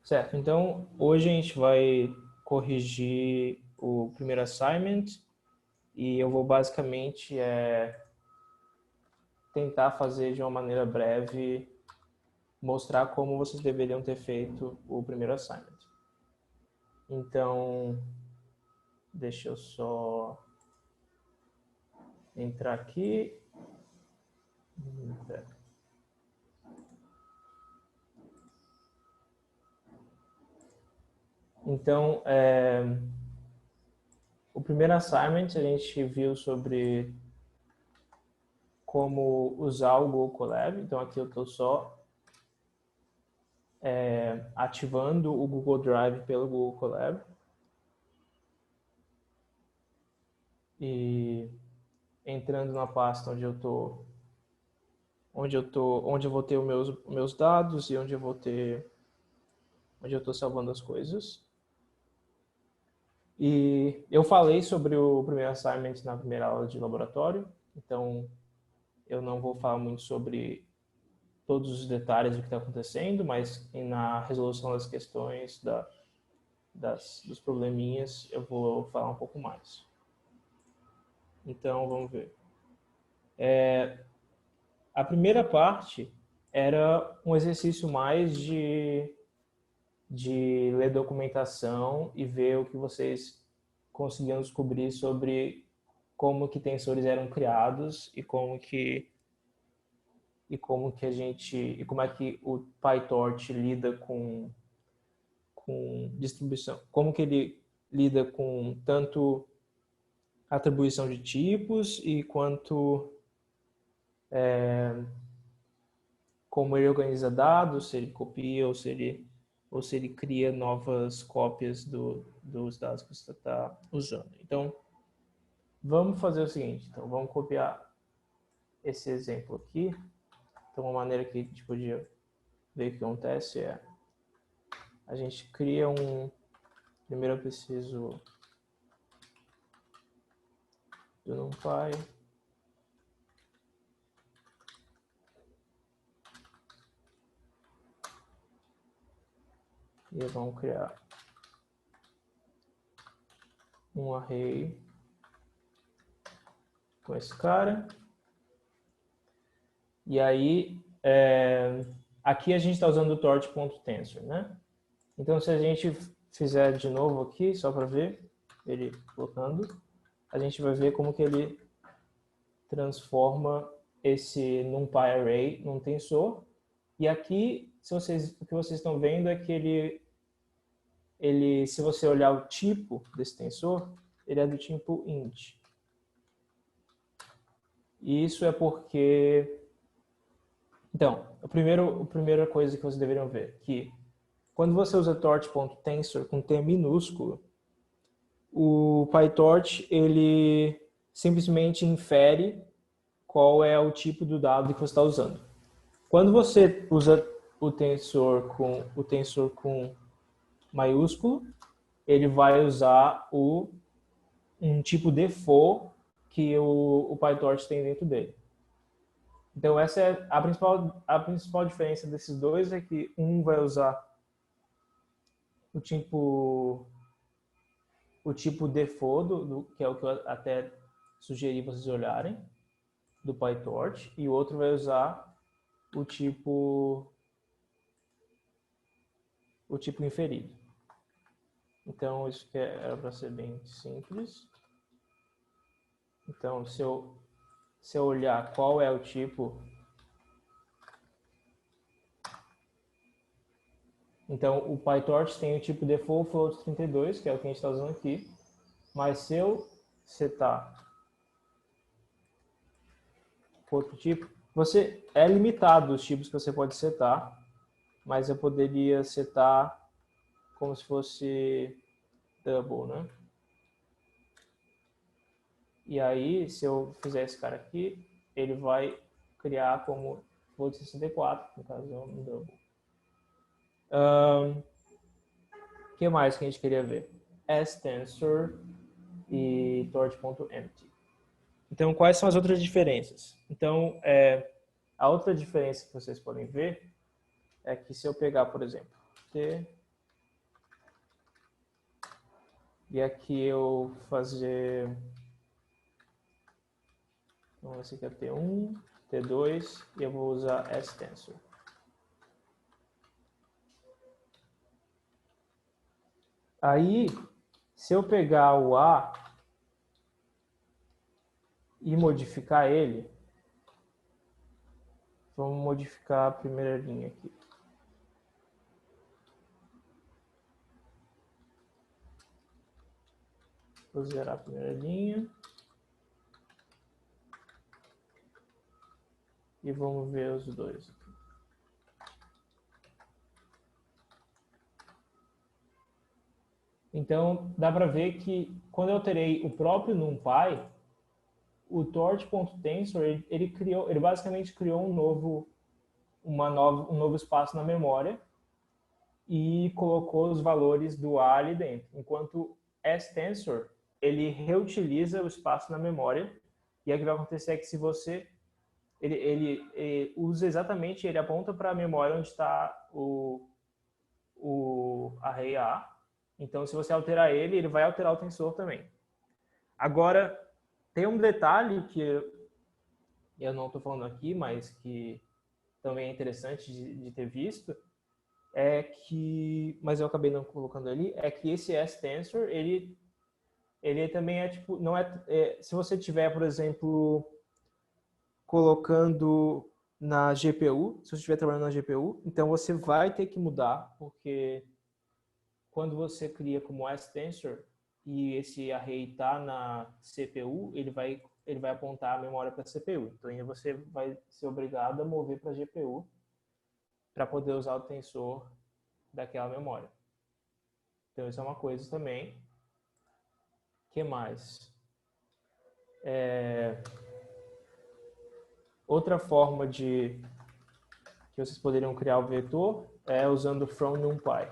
Certo, então hoje a gente vai corrigir o primeiro assignment e eu vou basicamente tentar fazer de uma maneira breve, mostrar como vocês deveriam ter feito o primeiro assignment. Então, deixa eu só entrar aqui. Então, o primeiro assignment a gente viu sobre como usar o Google Colab. Então, aqui eu estou só ativando o Google Drive pelo Google Colab. E entrando na pasta onde eu vou ter os meus dados e onde eu estou salvando as coisas. E eu falei sobre o primeiro assignment na primeira aula de laboratório, então eu não vou falar muito sobre todos os detalhes do que está acontecendo, mas na resolução das questões, dos probleminhas, eu vou falar um pouco mais. Então, vamos ver. A primeira parte era um exercício mais de ler documentação e ver o que vocês conseguiam descobrir sobre como que tensores eram criados e como é que o PyTorch lida com distribuição, como que ele lida com tanto atribuição de tipos e quanto como ele organiza dados, se ele copia ou se ele cria novas cópias dos dados que você está usando. Então, vamos fazer o seguinte. Então, vamos copiar esse exemplo aqui. Então, uma maneira que a gente podia ver o que acontece é a gente cria primeiro eu preciso do NumPy. E vamos criar um array com esse cara. E aí, aqui a gente está usando o torch.tensor, né? Então, se a gente fizer de novo aqui, só para ver ele colocando, a gente vai ver como que ele transforma esse NumPy array num tensor. E aqui, o que vocês estão vendo é que se você olhar o tipo desse tensor, ele é do tipo int. E isso é porque... Então, a primeira coisa que vocês deveriam ver, que quando você usa torch.tensor com T minúsculo, o PyTorch, ele simplesmente infere qual é o tipo do dado que você está usando. Quando você usa o tensor com maiúsculo, ele vai usar um tipo default que o PyTorch tem dentro dele. Então, essa é a principal diferença desses dois, é que um vai usar o tipo default, que é o que eu até sugeri vocês olharem, do PyTorch, e o outro vai usar o tipo inferido. Então, isso que era para ser bem simples. Então, se eu olhar qual é o tipo... Então, o PyTorch tem o tipo default float32, que é o que a gente está usando aqui. Mas se eu setar outro tipo, é limitado os tipos que você pode setar, mas eu poderia setar como se fosse double, né? E aí, se eu fizer esse cara aqui, ele vai criar como float64, no caso é um double. O que mais que a gente queria ver? stensor e torch.empty. Então, quais são as outras diferenças? Então, a outra diferença que vocês podem ver é que se eu pegar, por exemplo, T E aqui eu fazer... Então, esse aqui é T1, T2, e eu vou usar stTensor. Aí, se eu pegar o A e modificar ele, vamos modificar a primeira linha aqui. Vou zerar a primeira linha. E vamos ver os dois. Então, dá para ver que quando eu alterei o próprio NumPy, o torch.tensor, ele basicamente criou um novo espaço na memória e colocou os valores do A ali dentro. Enquanto stTensor, ele reutiliza o espaço na memória. E aí o que vai acontecer é que se você... Ele usa exatamente, ele aponta para a memória onde está o array A. Então, se você alterar ele, ele vai alterar o tensor também. Agora, tem um detalhe que eu não estou falando aqui, mas que também é interessante de ter visto, mas eu acabei não colocando ali, é que esse stTensor, ele também é tipo, não se você tiver, por exemplo, colocando na GPU, se você estiver trabalhando na GPU, então você vai ter que mudar, porque quando você cria como stTensor e esse array está na CPU, ele vai apontar a memória para a CPU. Então aí você vai ser obrigado a mover para a GPU para poder usar o tensor daquela memória. Então isso é uma coisa também. O que mais? Outra forma que vocês poderiam criar o vetor é usando from NumPy.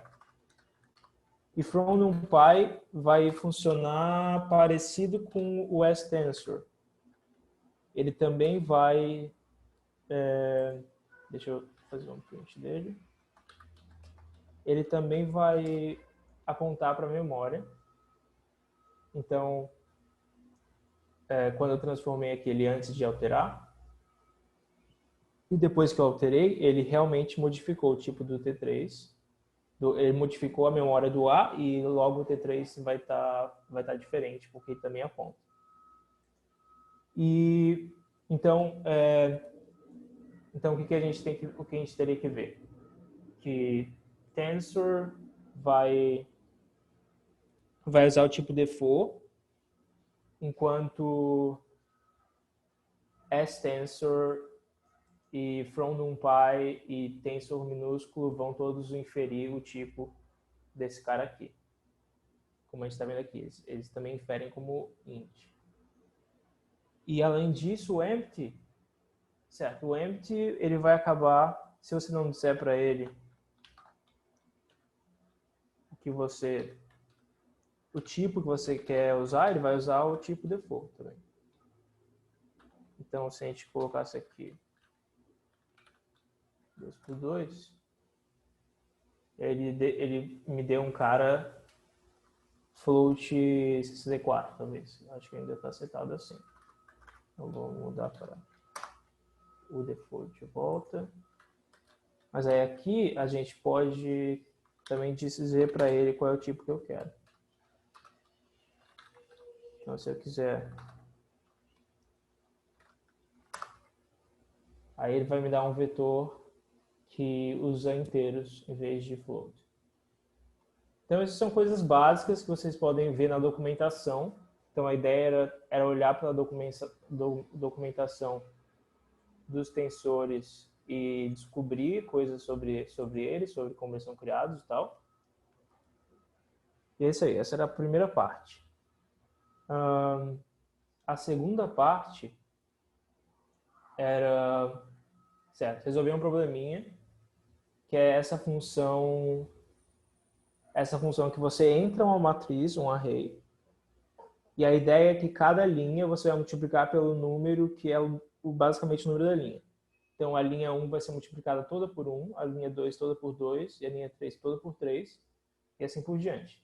E from NumPy vai funcionar parecido com o stTensor. Ele também vai... deixa eu fazer um print dele. Ele também vai apontar para a memória. Então, quando eu transformei aquele antes de alterar, e depois que eu alterei, ele realmente modificou o tipo do T3. Ele modificou a memória do A e logo o T3 vai tá diferente, porque ele também aponta. E então, o que a gente teria que ver? Que tensor vai usar o tipo default, enquanto stTensor e from NumPy e tensor minúsculo vão todos inferir o tipo desse cara aqui. Como a gente está vendo aqui, eles também inferem como int. E além disso, o empty, certo? O empty, ele vai acabar, se você não disser para ele o tipo que você quer usar, ele vai usar o tipo default também. Então, se a gente colocasse aqui 2 por 2, ele me deu um cara float 64, talvez. Acho que ainda está setado assim. Então, vou mudar para o default de volta. Mas aí aqui a gente pode também dizer para ele qual é o tipo que eu quero. Então, se eu quiser... Aí ele vai me dar um vetor que usa inteiros em vez de float. Então, essas são coisas básicas que vocês podem ver na documentação. Então, a ideia era olhar para a documentação dos tensores e descobrir coisas sobre eles, sobre como eles são criados e tal. E é isso aí, essa era a primeira parte. A segunda parte era, certo, resolver um probleminha, que é essa função que você entra uma matriz, um array, e a ideia é que cada linha você vai multiplicar pelo número que é basicamente o número da linha. Então, a linha 1 vai ser multiplicada toda por 1, a linha 2 toda por 2, e a linha 3 toda por 3, e assim por diante.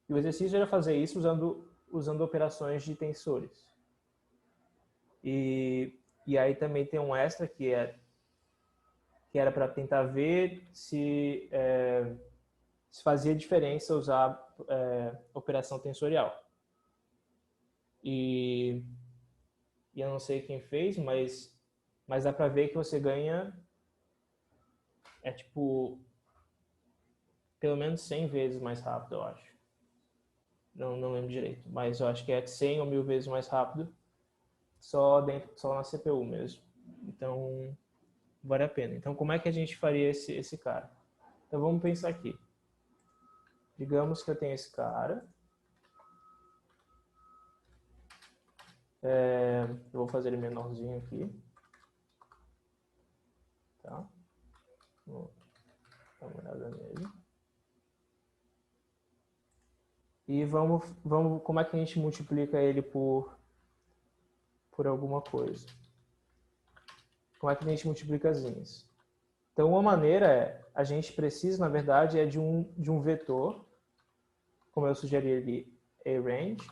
E o exercício era fazer isso usando operações de tensores. E aí também tem um extra que era para tentar ver se fazia diferença usar operação tensorial. E eu não sei quem fez, mas dá para ver que você ganha tipo pelo menos 100 vezes mais rápido, eu acho. Não lembro direito, mas eu acho que é 100 ou 1000 vezes mais rápido só na CPU mesmo. Então, vale a pena. Então, como é que a gente faria esse cara? Então, vamos pensar aqui. Digamos que eu tenho esse cara. Eu vou fazer ele menorzinho aqui. Tá? Vou dar uma olhada nele. E vamos, como é que a gente multiplica ele por alguma coisa? Como é que a gente multiplica as linhas? Então, uma maneira a gente precisa, na verdade, de um vetor, como eu sugeri ali, arange.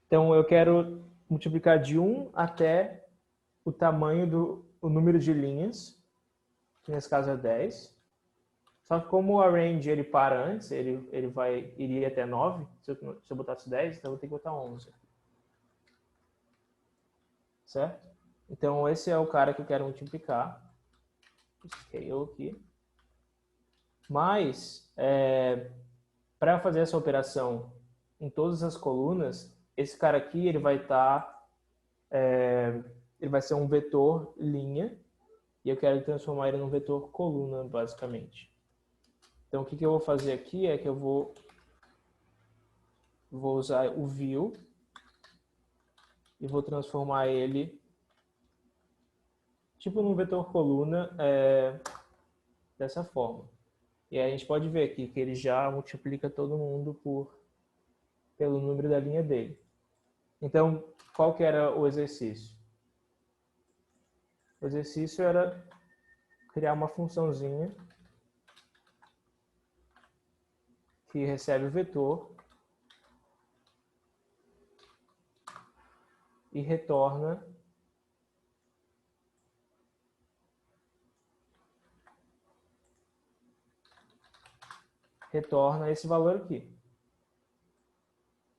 Então, eu quero multiplicar de 1 até o tamanho o número de linhas, que nesse caso é 10. Só que como o arange ele para antes, ele iria até 9, se eu botasse 10, então eu vou ter que botar 11. Certo? Então, esse é o cara que eu quero multiplicar. Scale aqui. Mas, para fazer essa operação em todas as colunas, esse cara aqui ele vai ser um vetor linha, e eu quero transformar ele num vetor coluna, basicamente. Então, o que eu vou fazer aqui é que eu vou usar o view e vou transformar ele tipo num vetor coluna dessa forma. E aí a gente pode ver aqui que ele já multiplica todo mundo pelo número da linha dele. Então, qual que era o exercício? O exercício era criar uma funçãozinha que recebe o vetor e retorna esse valor aqui.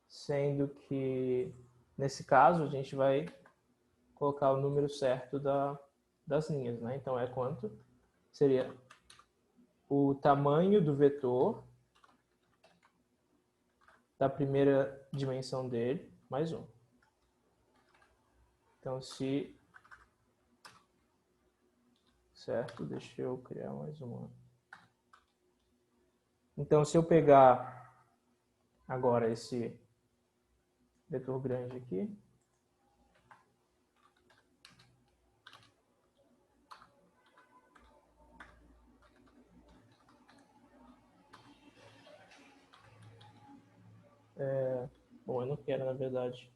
Sendo que, nesse caso, a gente vai colocar o número certo das linhas, né? Então, é quanto? Seria o tamanho do vetor da primeira dimensão dele, mais 1. Então, certo, deixa eu criar mais uma. Então, se eu pegar agora esse vetor grande aqui, bom, eu não quero, na verdade,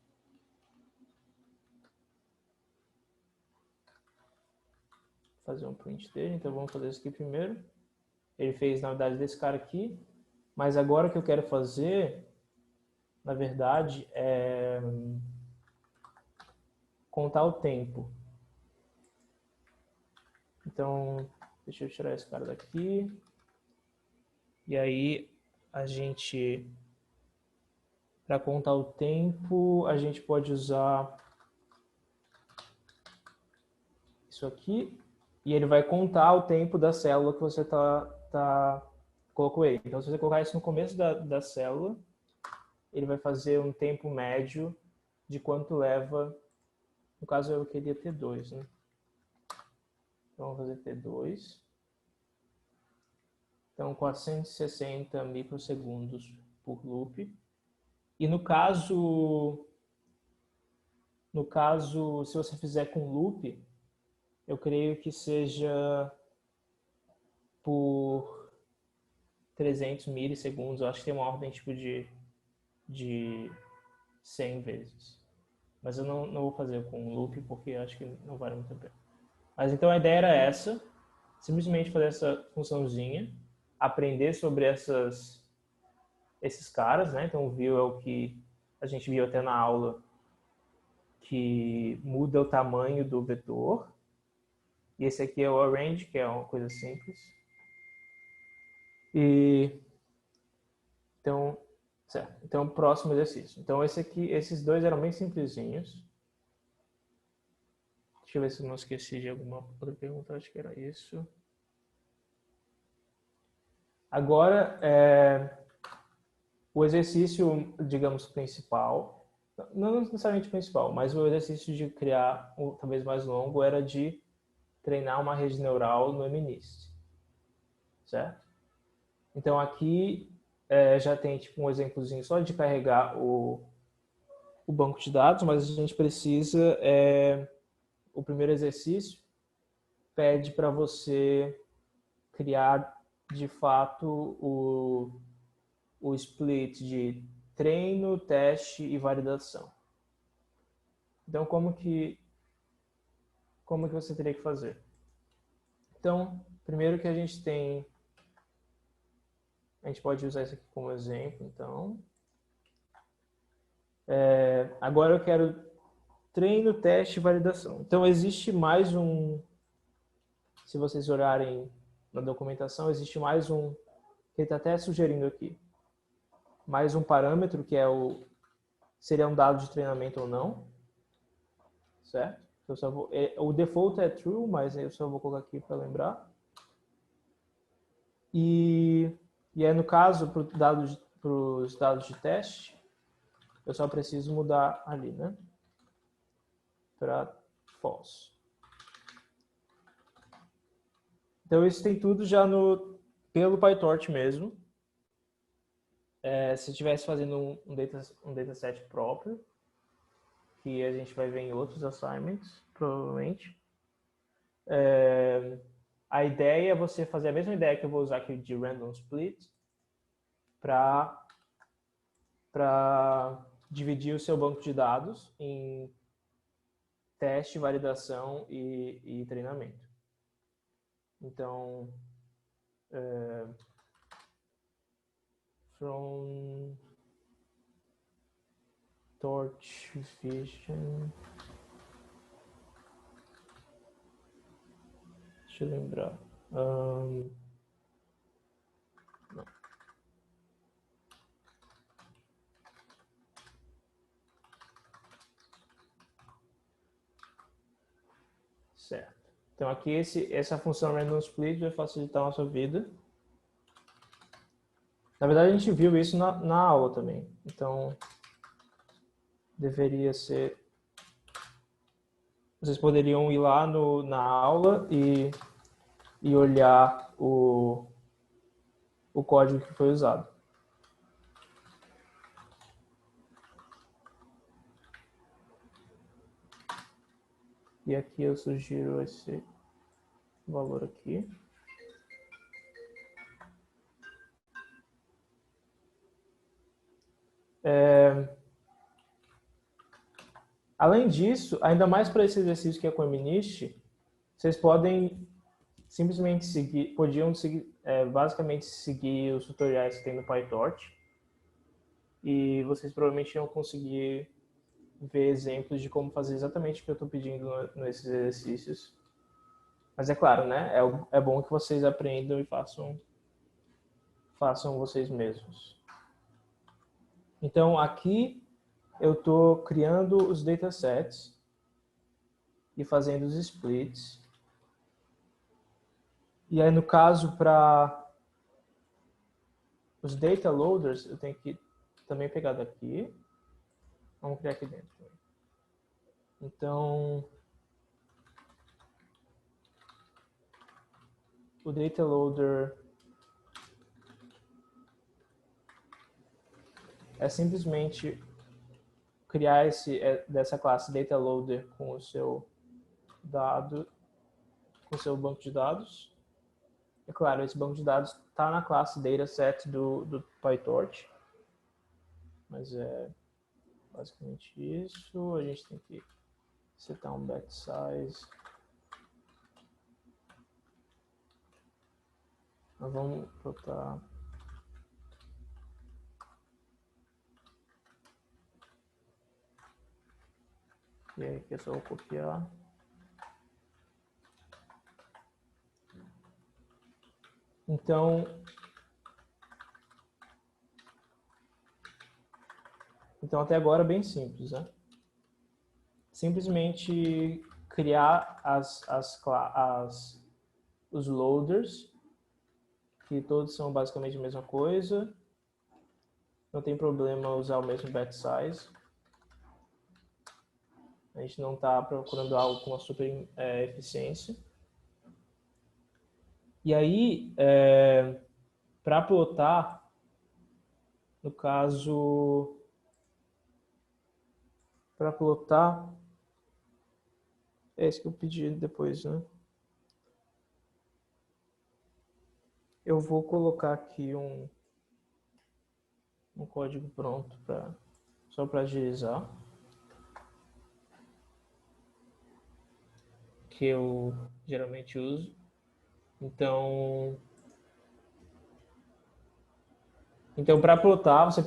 fazer um print dele, então vamos fazer isso aqui primeiro. Ele fez, na verdade, desse cara aqui, mas agora o que eu quero fazer, na verdade, é contar o tempo. Então, deixa eu tirar esse cara daqui. E aí, a gente, para contar o tempo, a gente pode usar isso aqui. E ele vai contar o tempo da célula que você colocou ele. Então, se você colocar isso no começo da célula, ele vai fazer um tempo médio de quanto leva. No caso, eu queria T2, né? Então, vamos fazer T2. Então, 460 microsegundos por loop. E no caso, se você fizer com loop, eu creio que seja por 300 milissegundos. Eu acho que tem uma ordem tipo de 100 vezes. Mas eu não vou fazer com loop porque eu acho que não vale muito a pena. Mas então a ideia era essa. Simplesmente fazer essa funçãozinha, aprender sobre essas esses caras, né? Então o view é o que a gente viu até na aula, que muda o tamanho do vetor. E esse aqui é o arrange, que é uma coisa simples. E então, certo. Então, próximo exercício. Então, esses dois eram bem simplesinhos. Deixa eu ver se eu não esqueci de alguma outra pergunta. Acho que era isso. Agora, o exercício, digamos, principal, não necessariamente principal, mas o exercício de criar, talvez mais longo, era de treinar uma rede neural no MNIST, certo? Então aqui já tem tipo um exemplozinho só de carregar o banco de dados, mas a gente precisa, o primeiro exercício pede para você criar de fato o split de treino, teste e validação. Então como que você teria que fazer? Então, primeiro que a gente pode usar isso aqui como exemplo, então. Agora eu quero treino, teste e validação. Então existe mais se vocês olharem na documentação, existe mais que ele está até sugerindo aqui, mais um parâmetro que seria um dado de treinamento ou não, certo? Eu só o default é true, mas eu só vou colocar aqui para lembrar. E aí no caso, para os dados de teste, eu só preciso mudar ali, né? Para false. Então isso tem tudo já pelo PyTorch mesmo. Se estivesse fazendo um dataset próprio, que a gente vai ver em outros assignments, provavelmente. A ideia é você fazer a mesma ideia que eu vou usar aqui de random split para dividir o seu banco de dados em teste, validação e treinamento. Então, from Torch Vision. Deixa eu lembrar. Não. Certo. Então aqui essa função random split vai facilitar a nossa vida. Na verdade a gente viu isso na aula também. Então deveria ser. Vocês poderiam ir lá na aula e olhar o código que foi usado. E aqui eu sugiro esse valor aqui. Além disso, ainda mais para esse exercício que é com o MNIST, vocês podem simplesmente basicamente seguir os tutoriais que tem no PyTorch, e vocês provavelmente vão conseguir ver exemplos de como fazer exatamente o que eu estou pedindo nesses exercícios. Mas é claro, né? É bom que vocês aprendam e façam vocês mesmos. Então aqui eu estou criando os datasets e fazendo os splits. E aí no caso para os data loaders, eu tenho que também pegar daqui. Vamos criar aqui dentro. Então, o data loader é simplesmente criar dessa classe data loader com o seu banco de dados. É claro, esse banco de dados está na classe dataset do PyTorch, mas é basicamente isso. A gente tem que setar um batch size. Nós vamos botar E aí aqui é só eu copiar. Então até agora é bem simples, né? Simplesmente criar os loaders, que todos são basicamente a mesma coisa. Não tem problema usar o mesmo batch size. A gente não está procurando algo com uma super eficiência. E aí, para plotar, no caso, para plotar, é isso que eu pedi depois, né? Eu vou colocar aqui um código pronto só para agilizar, que eu geralmente uso. Então para plotar, você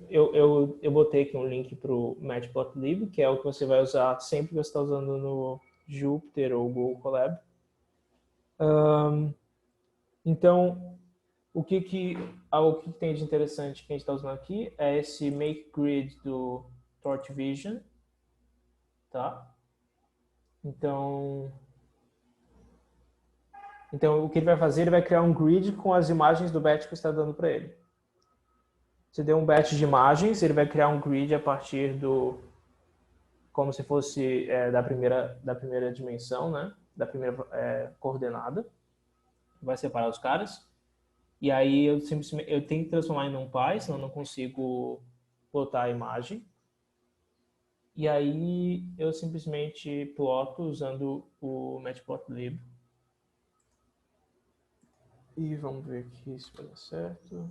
eu botei aqui um link para o Matplotlib, que é o que você vai usar sempre que você está usando no Jupyter ou Google Colab. Então, o que tem de interessante que a gente está usando aqui é esse make grid do Torch Vision, tá? Então, o que ele vai fazer, ele vai criar um grid com as imagens do batch que você está dando para ele. Você deu um batch de imagens, ele vai criar um grid a partir como se fosse da primeira dimensão, né? Da primeira coordenada. Vai separar os caras. E aí eu tenho que transformar em NumPy, senão eu não consigo plotar a imagem. E aí eu simplesmente ploto usando o Matplotlib. E vamos ver aqui se vai dar certo.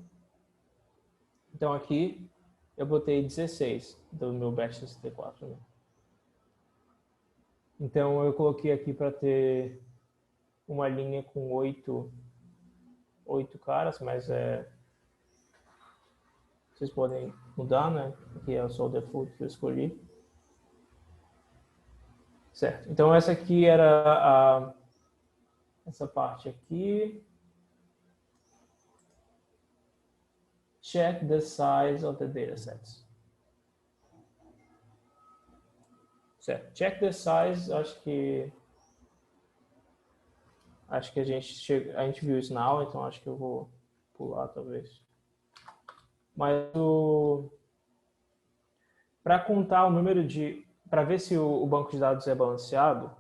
Então aqui eu botei 16 do meu batch 64. Né? Então eu coloquei aqui para ter uma linha com 8 caras, mas vocês podem mudar, né? Aqui é só o default que eu escolhi. Certo. Então essa aqui era essa parte aqui. Check the size of the datasets. Certo. Check the size, acho que a gente viu isso na aula, então acho que eu vou pular talvez. Mas para contar o número para ver se o banco de dados é balanceado,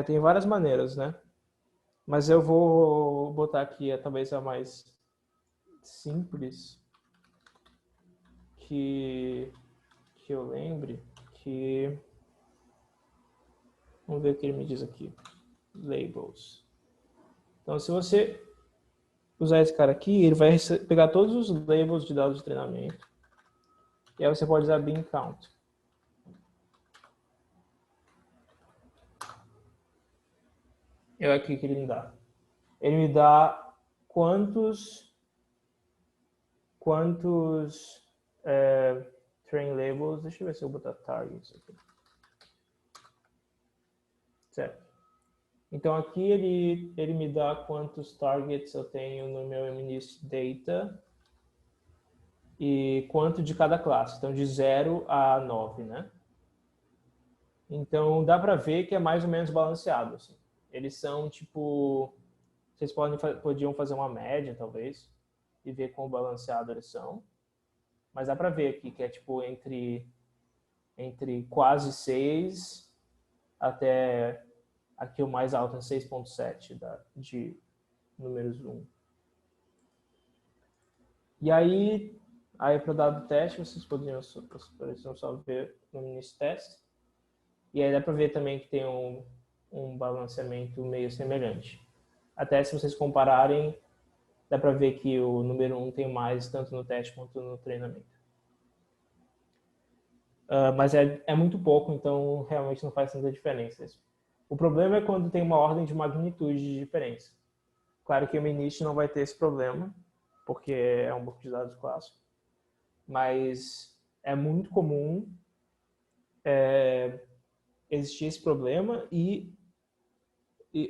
tem várias maneiras, né? Mas eu vou botar aqui talvez a mais simples que eu lembre, vamos ver o que ele me diz aqui. Labels. Então, se você usar esse cara aqui, ele vai pegar todos os labels de dados de treinamento. E aí você pode usar bin count. É aqui que ele me dá. Ele me dá quantos train labels. Deixa eu ver se eu botar targets aqui. Certo. Então aqui ele me dá quantos targets eu tenho no meu MNIST data e quanto de cada classe. Então de 0 a 9, né? Então dá para ver que é mais ou menos balanceado. Assim. Eles são tipo, vocês podiam fazer uma média talvez e ver quão balanceado eles são. Mas dá para ver aqui que é tipo entre quase 6 até aqui o mais alto é 6.7 de números 1. E aí para dado teste, vocês poderiam só ver no MNIST test. E aí dá para ver também que tem um balanceamento meio semelhante. Até se vocês compararem, dá para ver que o número 1 tem mais tanto no teste quanto no treinamento. Mas é muito pouco, então realmente não faz tanta diferença. O problema é quando tem uma ordem de magnitude de diferença. Claro que o MNIST não vai ter esse problema, porque é um banco de dados clássico, mas é muito comum existir esse problema e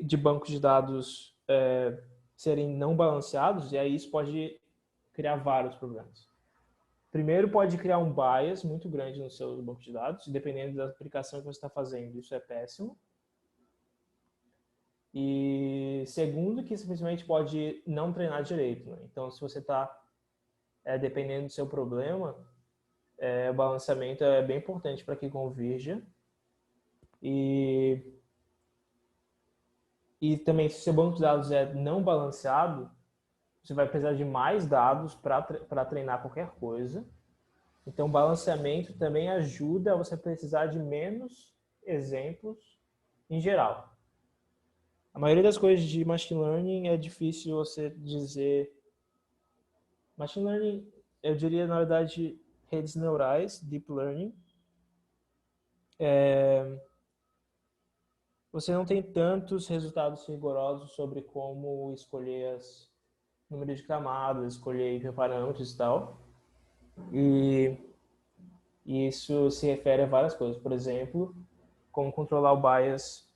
de bancos de dados serem não balanceados, e aí isso pode criar vários problemas. Primeiro, pode criar um bias muito grande no seu banco de dados, dependendo da aplicação que você está fazendo, isso é péssimo. E segundo, que simplesmente pode não treinar direito, né? Então, se você está dependendo do seu problema, o balanceamento é bem importante para que convirja. E também, se o seu banco de dados é não balanceado, você vai precisar de mais dados para treinar qualquer coisa. Então, balanceamento também ajuda a você precisar de menos exemplos em geral. A maioria das coisas de machine learning é difícil você dizer. Machine learning, eu diria, na verdade, redes neurais, deep learning. Você não tem tantos resultados rigorosos sobre como escolher número de camadas, escolher hiperparâmetros e tal. E isso se refere a várias coisas. Por exemplo, como controlar o bias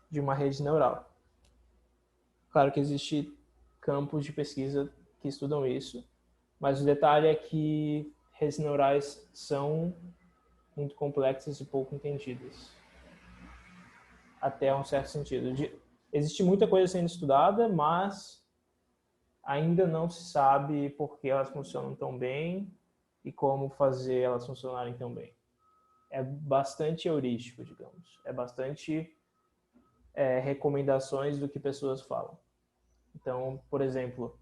de uma rede neural. Claro que existe campos de pesquisa que estudam isso, mas o detalhe é que redes neurais são muito complexas e pouco entendidas. Até um certo sentido. Existe muita coisa sendo estudada, mas ainda não se sabe por que elas funcionam tão bem e como fazer elas funcionarem tão bem. É bastante heurístico, digamos. É bastante recomendações do que pessoas falam. Então, por exemplo,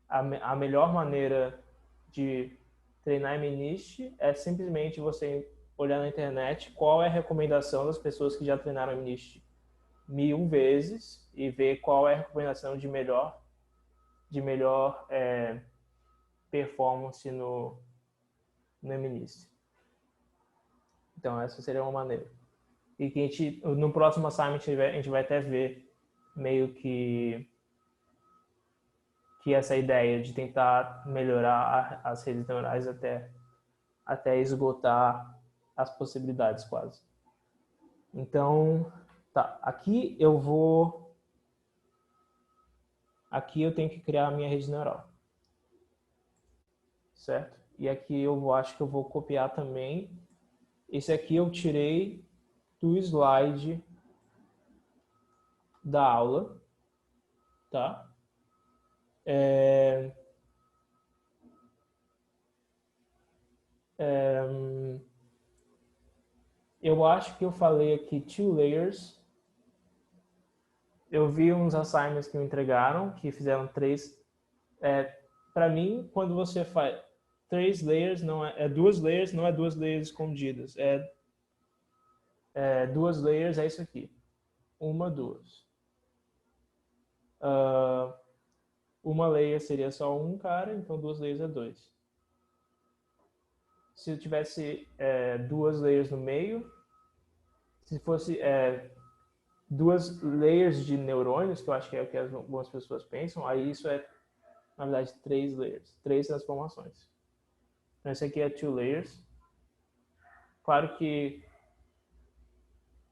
a melhor maneira de treinar MNIST é simplesmente você olhar na internet qual é a recomendação das pessoas que já treinaram MNIST 1000 vezes e ver qual é a recomendação de melhor performance no MNIST. Então, essa seria uma maneira. E que no próximo assignment a gente vai até ver meio que essa ideia de tentar melhorar as redes neurais até esgotar as possibilidades quase. Então, tá. Aqui eu tenho que criar a minha rede neural. Certo? E aqui eu acho que eu vou copiar também. Esse aqui eu tirei do slide da aula. Tá? Eu acho que eu falei aqui 2 layers. Eu vi uns assignments que me entregaram, que fizeram 3. Para mim, quando você faz 3 layers, não é 2 layers, não é 2 layers escondidas. 2 layers é isso aqui. 1, 2. Uma layer seria só um cara, então 2 layers é 2. Se eu tivesse 2 layers no meio, se fosse 2 layers de neurônios, que eu acho que é o que algumas pessoas pensam, aí isso é, na verdade, 3 layers, 3 transformações. Então, esse aqui é 2 layers. Claro que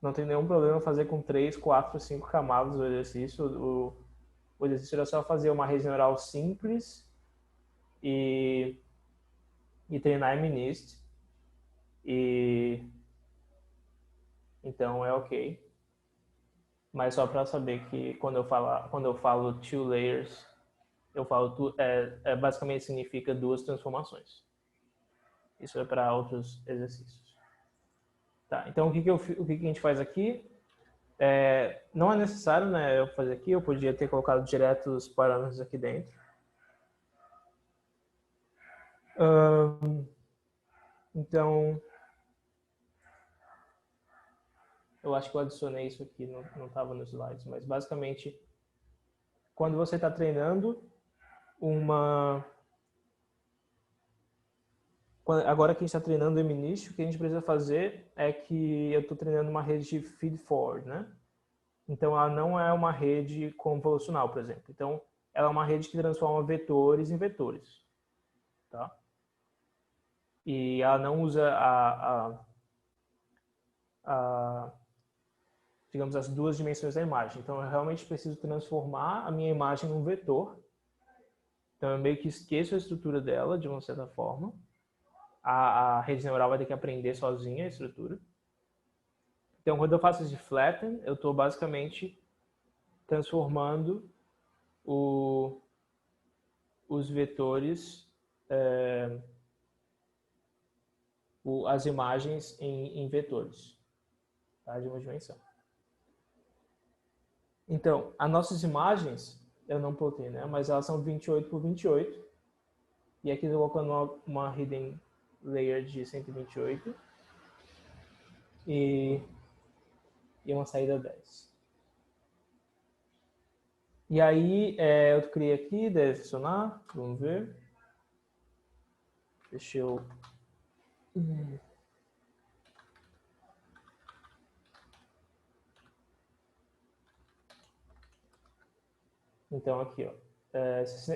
não tem nenhum problema fazer com 3, 4, 5 camadas o exercício. O exercício era só fazer uma rede neural simples e treinar MNIST. Então é ok. Mas só para saber que quando eu falo 2 layers, eu falo basicamente significa 2 transformações. Isso é para outros exercícios. Tá, então o que a gente faz aqui? Não é necessário, né, eu fazer aqui, eu podia ter colocado direto os parâmetros aqui dentro. Então, eu acho que eu adicionei isso aqui, não estava nos slides, mas basicamente, quando você está treinando agora que a gente está treinando o MNIST, o que a gente precisa fazer é que eu estou treinando uma rede de feed-forward, né? Então, ela não é uma rede convolucional, por exemplo. Então, ela é uma rede que transforma vetores em vetores. Tá? E ela não usa digamos, as duas dimensões da imagem. Então, eu realmente preciso transformar a minha imagem num vetor. Então, eu meio que esqueço a estrutura dela, de uma certa forma. A rede neural vai ter que aprender sozinha a estrutura. Então, quando eu faço esse flatten, eu estou basicamente transformando os vetores, as imagens em vetores, tá? De uma dimensão. Então, as nossas imagens, eu não plotei, né? Mas elas são 28 por 28. E aqui eu estou colocando uma hidden layer de 128 e uma saída 10. E aí, eu criei aqui, deve funcionar, vamos ver. Deixa eu... Então, aqui, ó,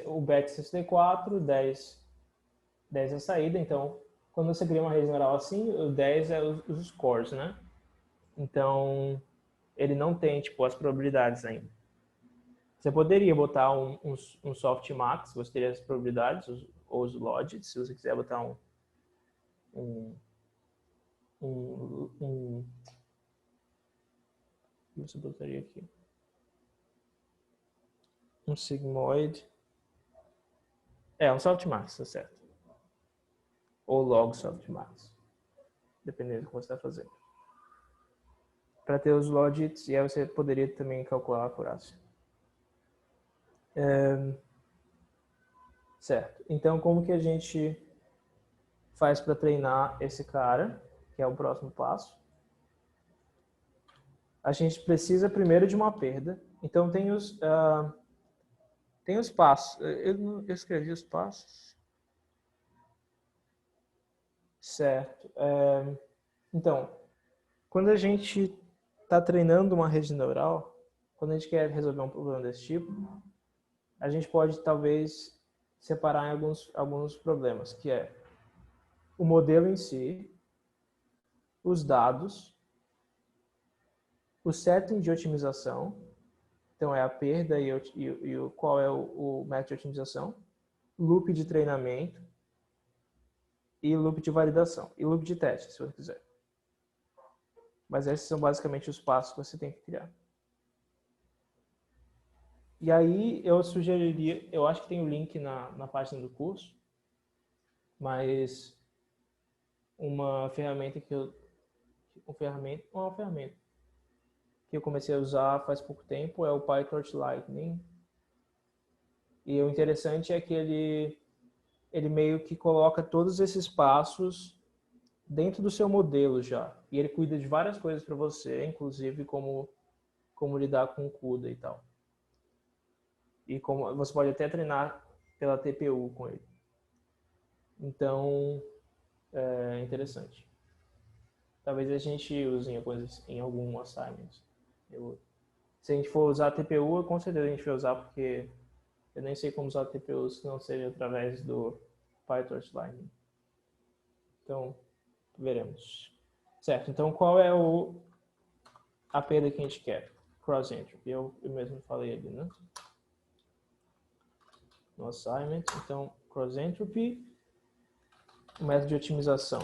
o bet 64, 10 é a saída. Então, quando você cria uma rede neural assim, o 10 é os scores, né? Então, ele não tem, tipo, as probabilidades ainda. Você poderia botar um softmax, você teria as probabilidades, ou os logits, se você quiser botar você botaria aqui? Um sigmoid. Um softmax, tá certo. Ou log softmax. Dependendo do que você está fazendo. Para ter os logits, e aí você poderia também calcular a acurácia. Certo. Então, como que a gente faz para treinar esse cara, que é o próximo passo? A gente precisa primeiro de uma perda. Então, tem os passos. Eu escrevi os passos. Certo. Então, quando a gente está treinando uma rede neural, quando a gente quer resolver um problema desse tipo, a gente pode talvez separar em alguns problemas, que é o modelo em si, os dados, o setting de otimização, então é a perda e qual é o método de otimização, loop de treinamento e loop de validação, e loop de teste, se você quiser. Mas esses são basicamente os passos que você tem que criar. E aí eu sugeriria, eu acho que tem o link na página do curso, mas uma ferramenta que eu comecei a usar faz pouco tempo é o PyTorch Lightning. E o interessante é que ele meio que coloca todos esses passos dentro do seu modelo já. E ele cuida de várias coisas para você, inclusive como lidar com o CUDA e tal. E como você pode até treinar pela TPU com ele. Então, é interessante. Talvez a gente use em algum assignment. Se a gente for usar a TPU, com certeza a gente vai usar, porque eu nem sei como usar a TPU se não seja através do PyTorch Lightning. Então, veremos. Certo, então qual é a perda que a gente quer? Cross entropy, eu mesmo falei ali, né? No assignment, então cross entropy, o método de otimização.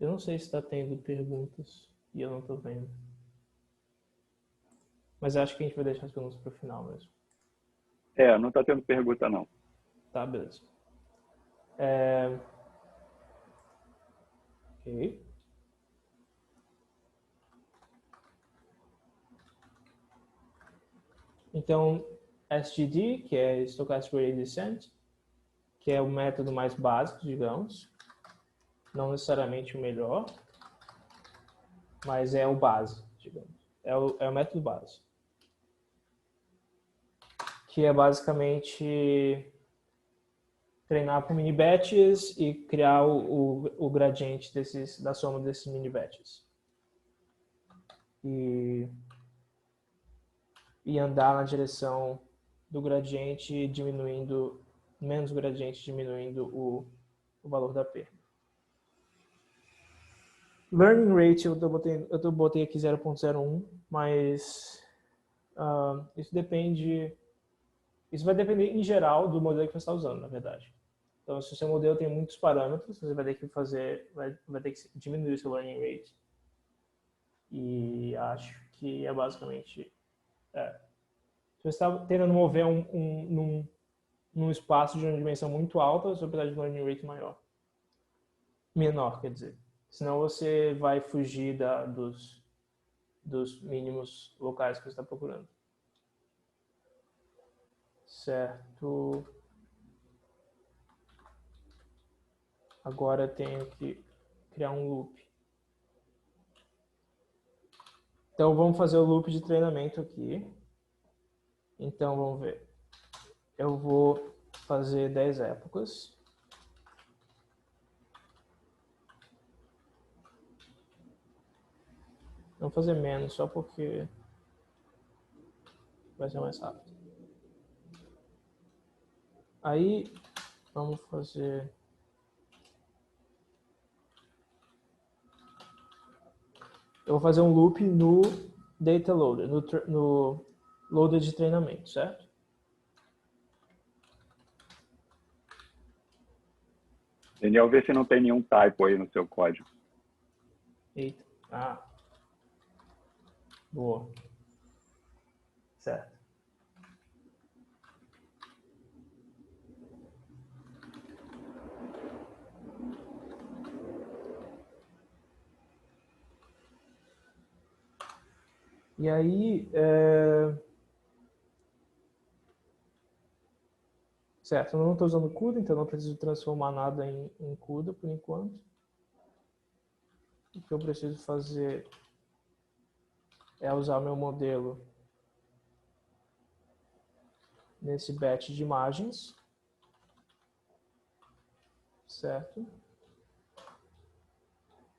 Eu não sei se está tendo perguntas e eu não estou vendo. Mas acho que a gente vai deixar as perguntas para o final mesmo. Não está tendo pergunta não. Tá, beleza. Ok. Então, SGD, que é Stochastic Gradient Descent, que é o método mais básico, digamos. Não necessariamente o melhor, mas é o base, digamos. É o método base. Que é basicamente treinar por mini batches e criar o gradiente da soma desses mini batches. E andar na direção do gradiente, diminuindo menos gradiente diminuindo o valor da P. Learning rate eu botei aqui 0.01, mas isso vai depender em geral do modelo que você está usando, na verdade. Então, se o seu modelo tem muitos parâmetros, você vai ter que vai ter que diminuir o seu learning rate. E acho que é basicamente se você está tentando mover num espaço de uma dimensão muito alta, você vai precisar de um learning rate menor, quer dizer. Senão você vai fugir dos mínimos locais que você está procurando. Certo. Agora eu tenho que criar um loop. Então vamos fazer o loop de treinamento aqui. Então vamos ver. Eu vou fazer 10 épocas. Vamos fazer menos só porque vai ser mais rápido. Aí vamos fazer... Eu vou fazer um loop no data loader, no loader de treinamento, certo? Daniel, vê se não tem nenhum typo aí no seu código. Eita. Ah. Boa. Certo. E aí, certo, eu não estou usando CUDA, então não preciso transformar nada em CUDA por enquanto. O que eu preciso fazer é usar meu modelo nesse batch de imagens, certo?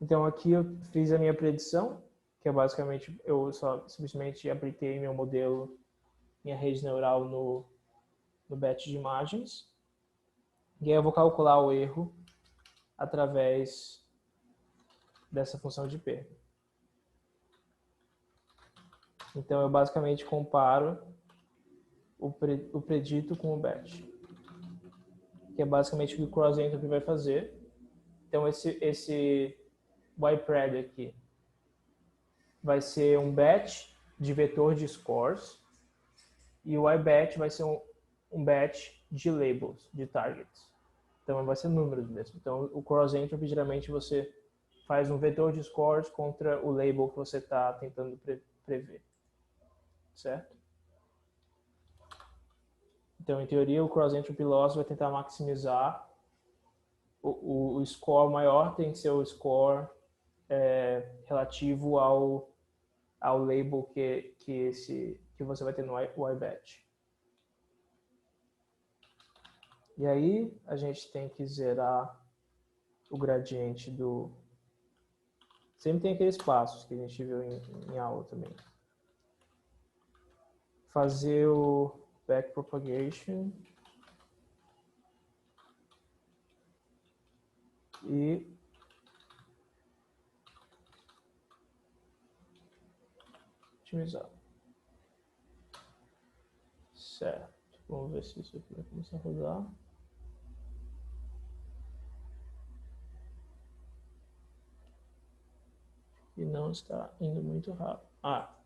Então aqui eu fiz a minha predição, que é basicamente eu só simplesmente apliquei meu modelo, minha rede neural no batch de imagens. E aí eu vou calcular o erro através dessa função de P. Então eu basicamente comparo o predito com o batch, que é basicamente o que o cross entropy vai fazer. Então esse ypred aqui vai ser um batch de vetor de scores e o ybatch vai ser um batch de labels, de targets. Então vai ser números mesmo. Então o cross entropy geralmente você faz um vetor de scores contra o label que você está tentando prever, certo? Então, em teoria, o cross entropy loss vai tentar maximizar o score maior, tem que ser o score relativo ao label que você vai ter no ybatch. E aí, a gente tem que zerar o gradiente do... Sempre tem aqueles passos que a gente viu em aula também. Fazer o backpropagation e otimizar. Certo. Vamos ver se isso aqui vai começar a rodar. E não está indo muito rápido.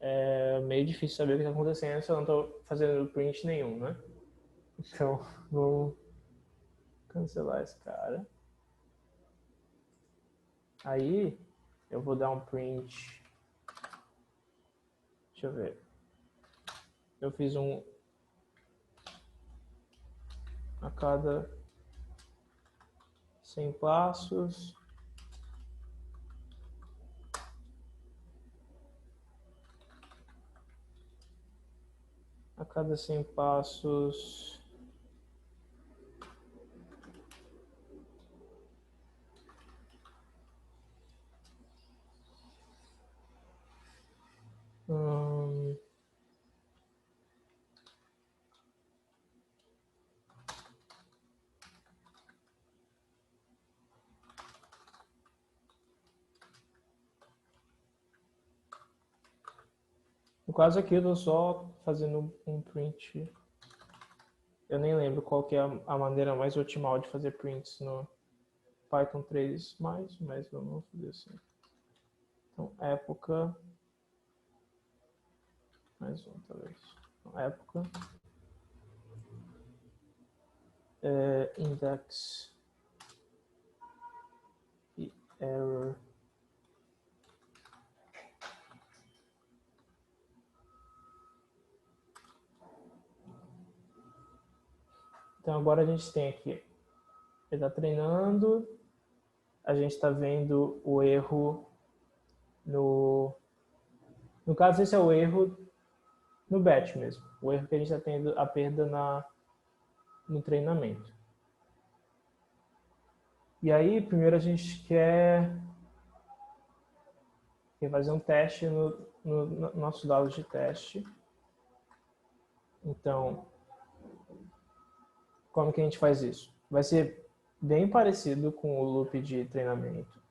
É meio difícil saber o que está acontecendo se eu não estou fazendo print nenhum, né? Então, vamos cancelar esse cara. Aí, eu vou dar um print. Deixa eu ver. Eu fiz um a cada 100 passos. A cada 100 passos... No caso aqui, eu estou só fazendo um print. Eu nem lembro qual que é a maneira mais otimal de fazer prints no Python 3+, mas vamos fazer assim. Então, época, mais um, talvez. Então, época, index e error. Então, agora a gente tem aqui, ele está treinando, a gente está vendo o erro no caso, esse é o erro no batch mesmo, o erro que a gente está tendo a perda no treinamento. E aí, primeiro a gente quer fazer um teste no nosso dado de teste. Então, como que a gente faz isso? Vai ser bem parecido com o loop de treinamento.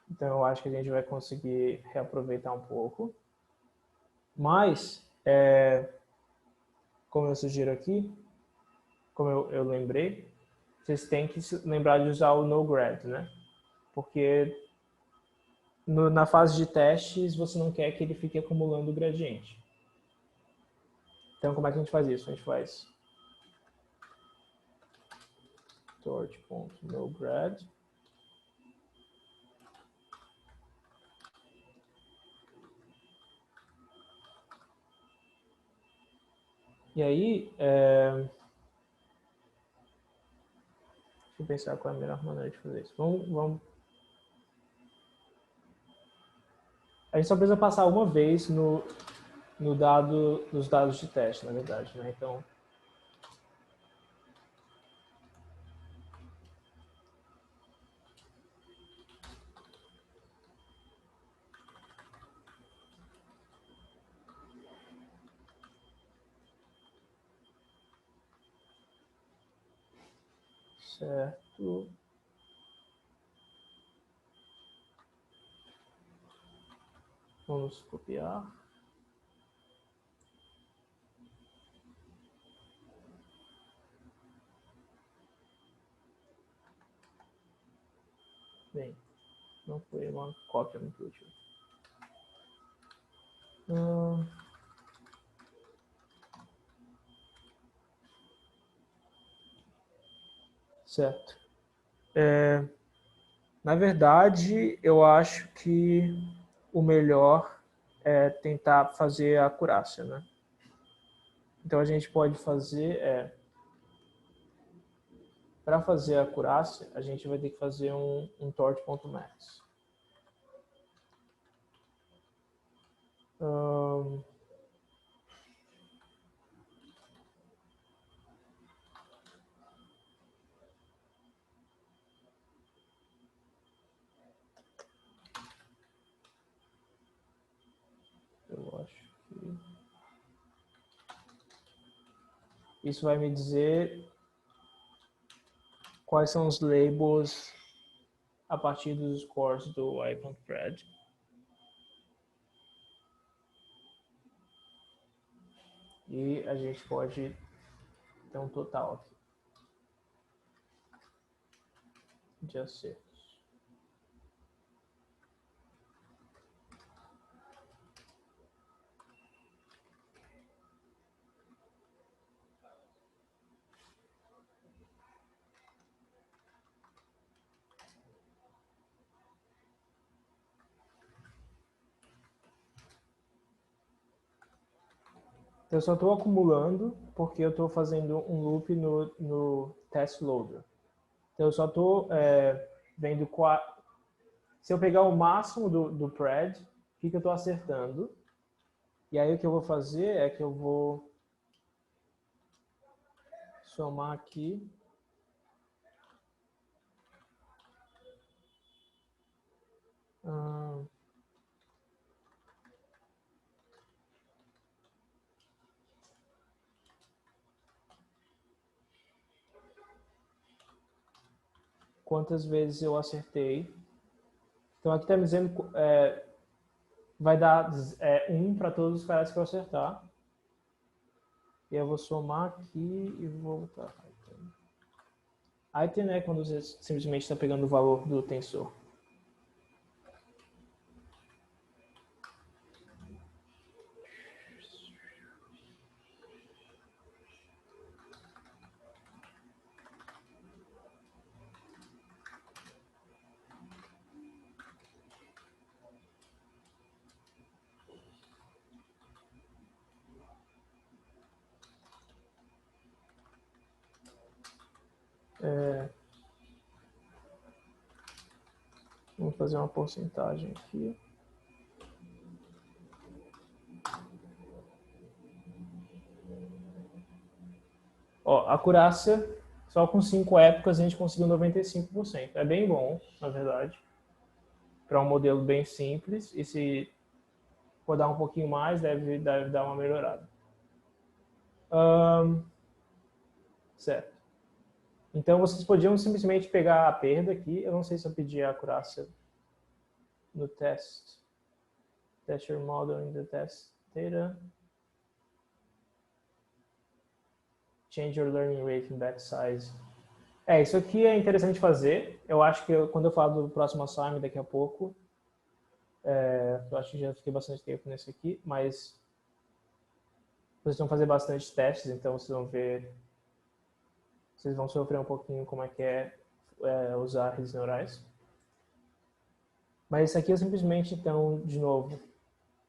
Então, eu acho que a gente vai conseguir reaproveitar um pouco. Mas, como eu sugiro aqui, como eu lembrei, vocês têm que se lembrar de usar o no-grad, né? Porque na fase de testes, você não quer que ele fique acumulando o gradiente. Então, como é que a gente faz isso? A gente faz torch.nograd. E aí, deixa eu pensar qual é a melhor maneira de fazer isso. Vamos. A gente só precisa passar uma vez nos dados de teste, na verdade, né? Então, certo. Vamos copiar. Bem, não foi uma cópia muito útil. Certo. Na verdade, eu acho que o melhor é tentar fazer a acurácia, né? Então a gente pode fazer para fazer a acurácia, a gente vai ter que fazer um torch.max. Eu acho que isso vai me dizer quais são os labels a partir dos scores do i.thread. E a gente pode ter um total aqui de acertos. Eu só estou acumulando porque eu estou fazendo um loop no test loader. Então eu só estou vendo qual. Se eu pegar o máximo do pred, o que eu estou acertando. E aí o que eu vou fazer é que eu vou somar aqui. Quantas vezes eu acertei. Então aqui está me dizendo vai dar 1 para todos os caras que eu acertar. E eu vou somar aqui e vou voltar. Item é quando você simplesmente está pegando o valor do tensor. Vamos fazer uma porcentagem aqui. Ó, a acurácia, só com 5 épocas a gente conseguiu 95%. É bem bom, na verdade, para um modelo bem simples. E se for dar um pouquinho mais, deve dar uma melhorada. Certo. Então, vocês podiam simplesmente pegar a perda aqui. Eu não sei se eu pedi a acurácia no test. Test your model in the test data. Change your learning rate and batch size. Isso aqui é interessante fazer. Eu acho que quando eu falo do próximo assignment daqui a pouco, eu acho que já fiquei bastante tempo nesse aqui, mas vocês vão fazer bastante testes, então vocês vão ver, vocês vão sofrer um pouquinho como é que usar redes neurais. Mas isso aqui eu simplesmente, então, de novo,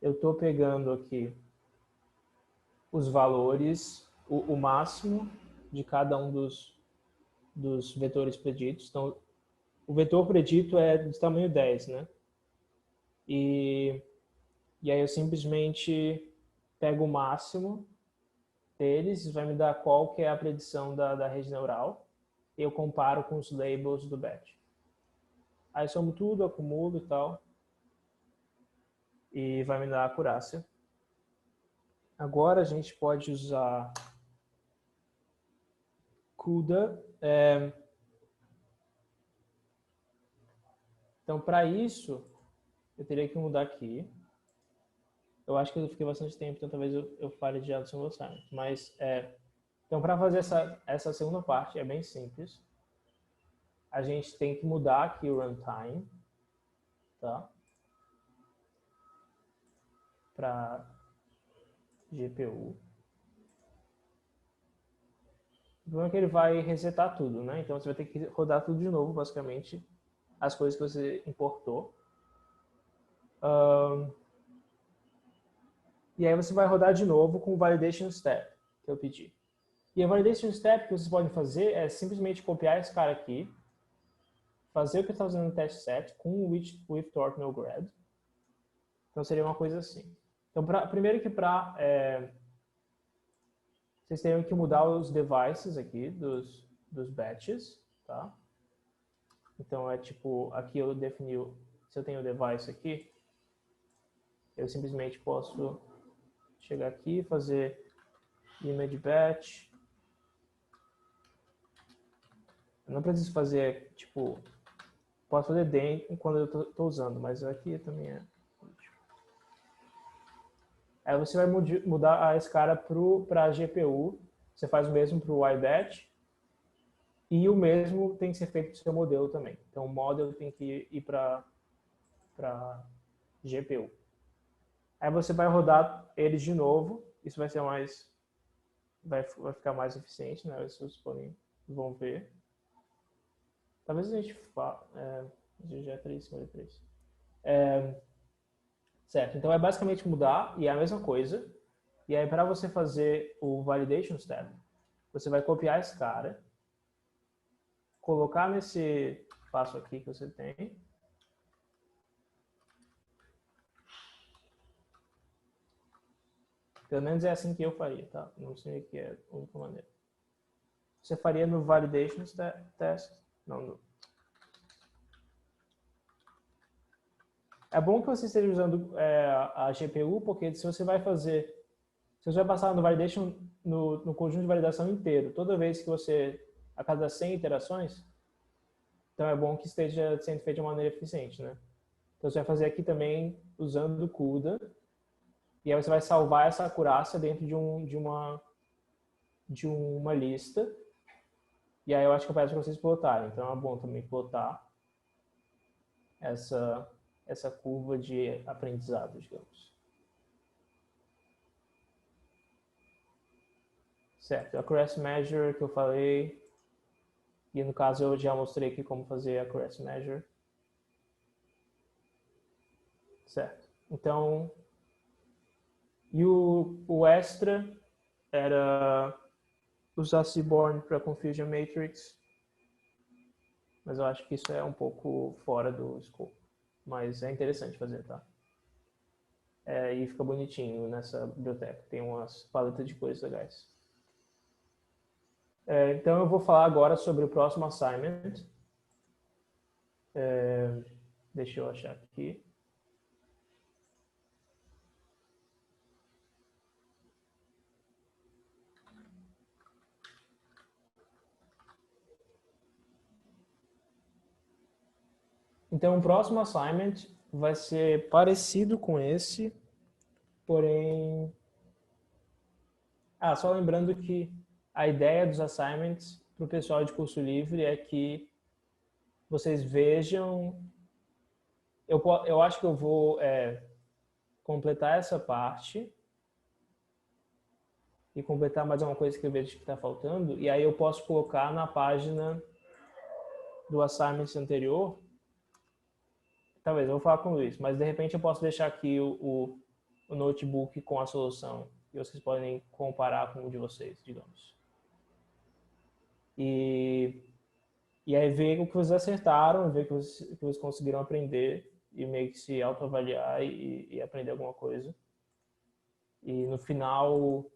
eu estou pegando aqui os valores, o máximo de cada um dos vetores preditos. Então, o vetor predito é de tamanho 10, né? E aí eu simplesmente pego o máximo deles, vai me dar qual que é a predição da rede neural, e eu comparo com os labels do batch. Aí somo tudo, acumulo e tal, e vai me dar a acurácia. Agora a gente pode usar CUDA. Então, para isso, eu teria que mudar aqui. Eu acho que eu fiquei bastante tempo, então talvez eu fale de adição do assignment. Mas, então, para fazer essa segunda parte, é bem simples. A gente tem que mudar aqui o runtime, tá? Para GPU. O problema é que ele vai resetar tudo, né? Então, você vai ter que rodar tudo de novo, basicamente, as coisas que você importou. E aí você vai rodar de novo com o validation step que eu pedi. E a validation step que vocês podem fazer é simplesmente copiar esse cara aqui, fazer o que eu estava fazendo no test set com o with torque no grad. Então seria uma coisa assim. Então, primeiro que vocês teriam que mudar os devices aqui dos batches, tá? Então é tipo, aqui eu defini, se eu tenho o device aqui, eu simplesmente posso chegar aqui, fazer image batch. Eu não preciso fazer, tipo, posso fazer dentro quando eu estou usando, mas aqui também é. Aí você vai mudar a escala para a GPU, você faz o mesmo para o iBatch, e o mesmo tem que ser feito para o seu modelo também. Então o modelo tem que ir para GPU. Aí você vai rodar eles de novo, isso vai ser mais, vai ficar mais eficiente, né? Vocês vão ver. Talvez a gente já é 353. Certo, então é basicamente mudar e é a mesma coisa. E aí para você fazer o validation step, você vai copiar esse cara, colocar nesse passo aqui que você tem. Pelo menos é assim que eu faria, tá? Não sei que é a única maneira. Você faria no validation test, não. É bom que você esteja usando a GPU, porque se você vai passar no validation, no conjunto de validação inteiro, toda vez que você, a cada 100 iterações, então é bom que esteja sendo feito de uma maneira eficiente, né? Então você vai fazer aqui também usando o CUDA. E aí você vai salvar essa acurácia dentro de uma lista. E aí eu acho que eu peço para vocês plotarem. Então é bom também plotar essa curva de aprendizado, digamos. Certo, a Accuracy Measure que eu falei. E no caso eu já mostrei aqui como fazer a Accuracy Measure. Certo. Então, e o extra era usar Seaborn para Confusion Matrix. Mas eu acho que isso é um pouco fora do scope. Mas é interessante fazer, tá? E fica bonitinho nessa biblioteca. Tem umas paletas de cores legais. Então eu vou falar agora sobre o próximo assignment. Deixa eu achar aqui. Então o próximo assignment vai ser parecido com esse, porém... só lembrando que a ideia dos assignments para o pessoal de curso livre é que vocês vejam... Eu acho que eu vou completar essa parte e completar mais uma coisa que eu vejo que está faltando, e aí eu posso colocar na página do assignment anterior. Talvez, eu vou falar com o Luiz, mas de repente eu posso deixar aqui o notebook com a solução, e vocês podem comparar com o de vocês, digamos. E aí ver o que vocês acertaram, ver o que vocês conseguiram aprender, e meio que se autoavaliar e aprender alguma coisa. E no final,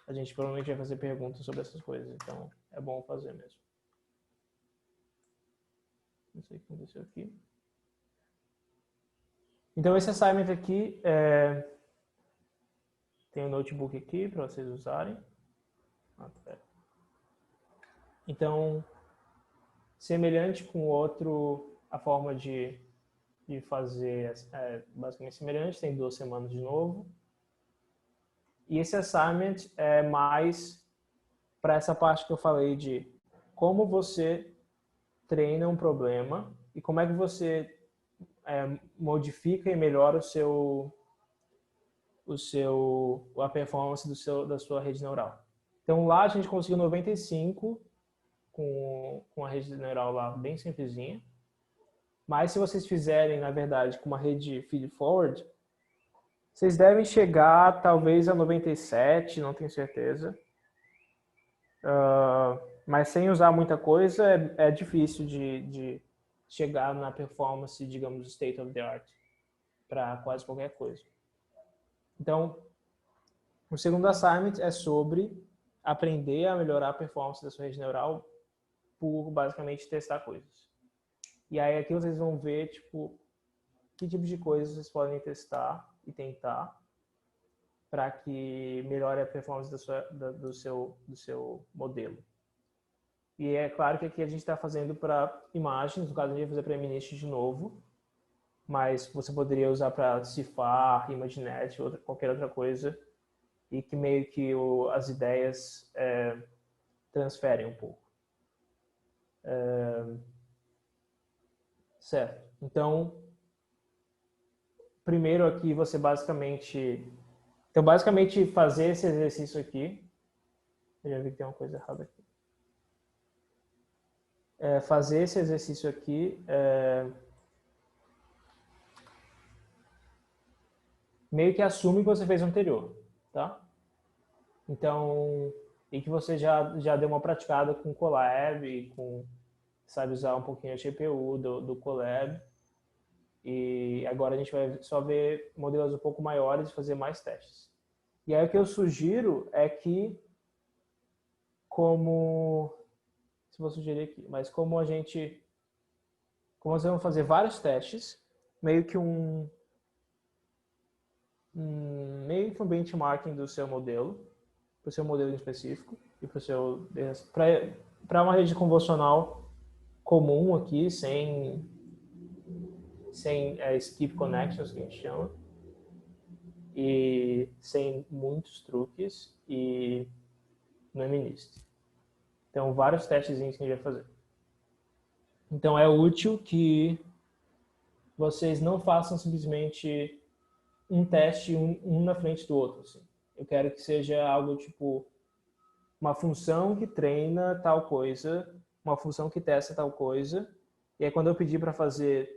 a gente provavelmente vai fazer perguntas sobre essas coisas, então é bom fazer mesmo. Não sei o que aconteceu aqui. Então esse assignment aqui, tem um notebook aqui para vocês usarem. Então, semelhante com o outro, a forma de fazer é basicamente semelhante, tem 2 semanas de novo. E esse assignment é mais para essa parte que eu falei de como você treina um problema e como é que você modifica e melhora a performance da sua rede neural. Então lá a gente conseguiu 95 com a rede neural lá bem simplesinha. Mas se vocês fizerem, na verdade, com uma rede feed-forward, vocês devem chegar talvez a 97, não tenho certeza. Mas sem usar muita coisa, é difícil de chegar na performance, digamos, state of the art para quase qualquer coisa. Então, o segundo assignment é sobre aprender a melhorar a performance da sua rede neural por basicamente testar coisas. E aí aqui vocês vão ver tipo que tipo de coisas vocês podem testar e tentar para que melhore a performance do seu modelo. E é claro que aqui a gente está fazendo para imagens, no caso a gente vai fazer para MNIST de novo, mas você poderia usar para Cifar, ImageNet, qualquer outra coisa, e que meio que as ideias transferem um pouco. Certo. Então, primeiro aqui você basicamente fazer esse exercício aqui. Eu já vi que tem uma coisa errada aqui. Fazer esse exercício aqui meio que assume que você fez o anterior, tá? Então, e que você já deu uma praticada com o Colab, sabe usar um pouquinho a GPU do Colab, e agora a gente vai só ver modelos um pouco maiores e fazer mais testes. E aí o que eu sugiro é que, se vou sugerir aqui, mas como vocês vão fazer vários testes, meio que um benchmarking do seu modelo, para o seu modelo em específico e para uma rede convolucional comum aqui, sem sem skip connections, que a gente chama, e sem muitos truques, e no MNIST. Então, vários testezinhos que a gente vai fazer. Então, é útil que vocês não façam simplesmente um teste um na frente do outro. Assim. Eu quero que seja algo tipo uma função que treina tal coisa, uma função que testa tal coisa, e aí quando eu pedir para fazer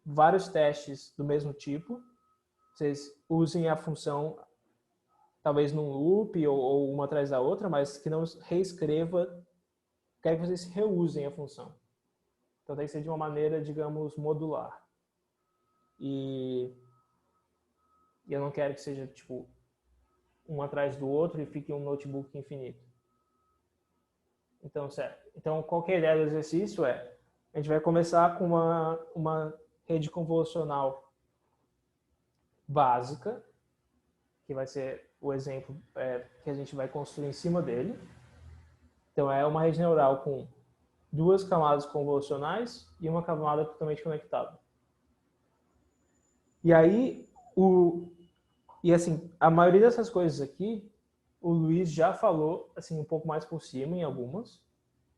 vários testes do mesmo tipo, vocês usem a função talvez num loop ou uma atrás da outra, mas que não reescreva, quero que vocês reusem a função. Então tem que ser de uma maneira, digamos, modular. E eu não quero que seja tipo um atrás do outro e fique um notebook infinito. Então, certo. Então, qual que é a ideia do exercício a gente vai começar com uma rede convolucional básica, que vai ser o exemplo que a gente vai construir em cima dele. Então, é uma rede neural com 2 camadas convolucionais e uma camada totalmente conectada. E aí, assim, a maioria dessas coisas aqui, o Luiz já falou assim, um pouco mais por cima em algumas,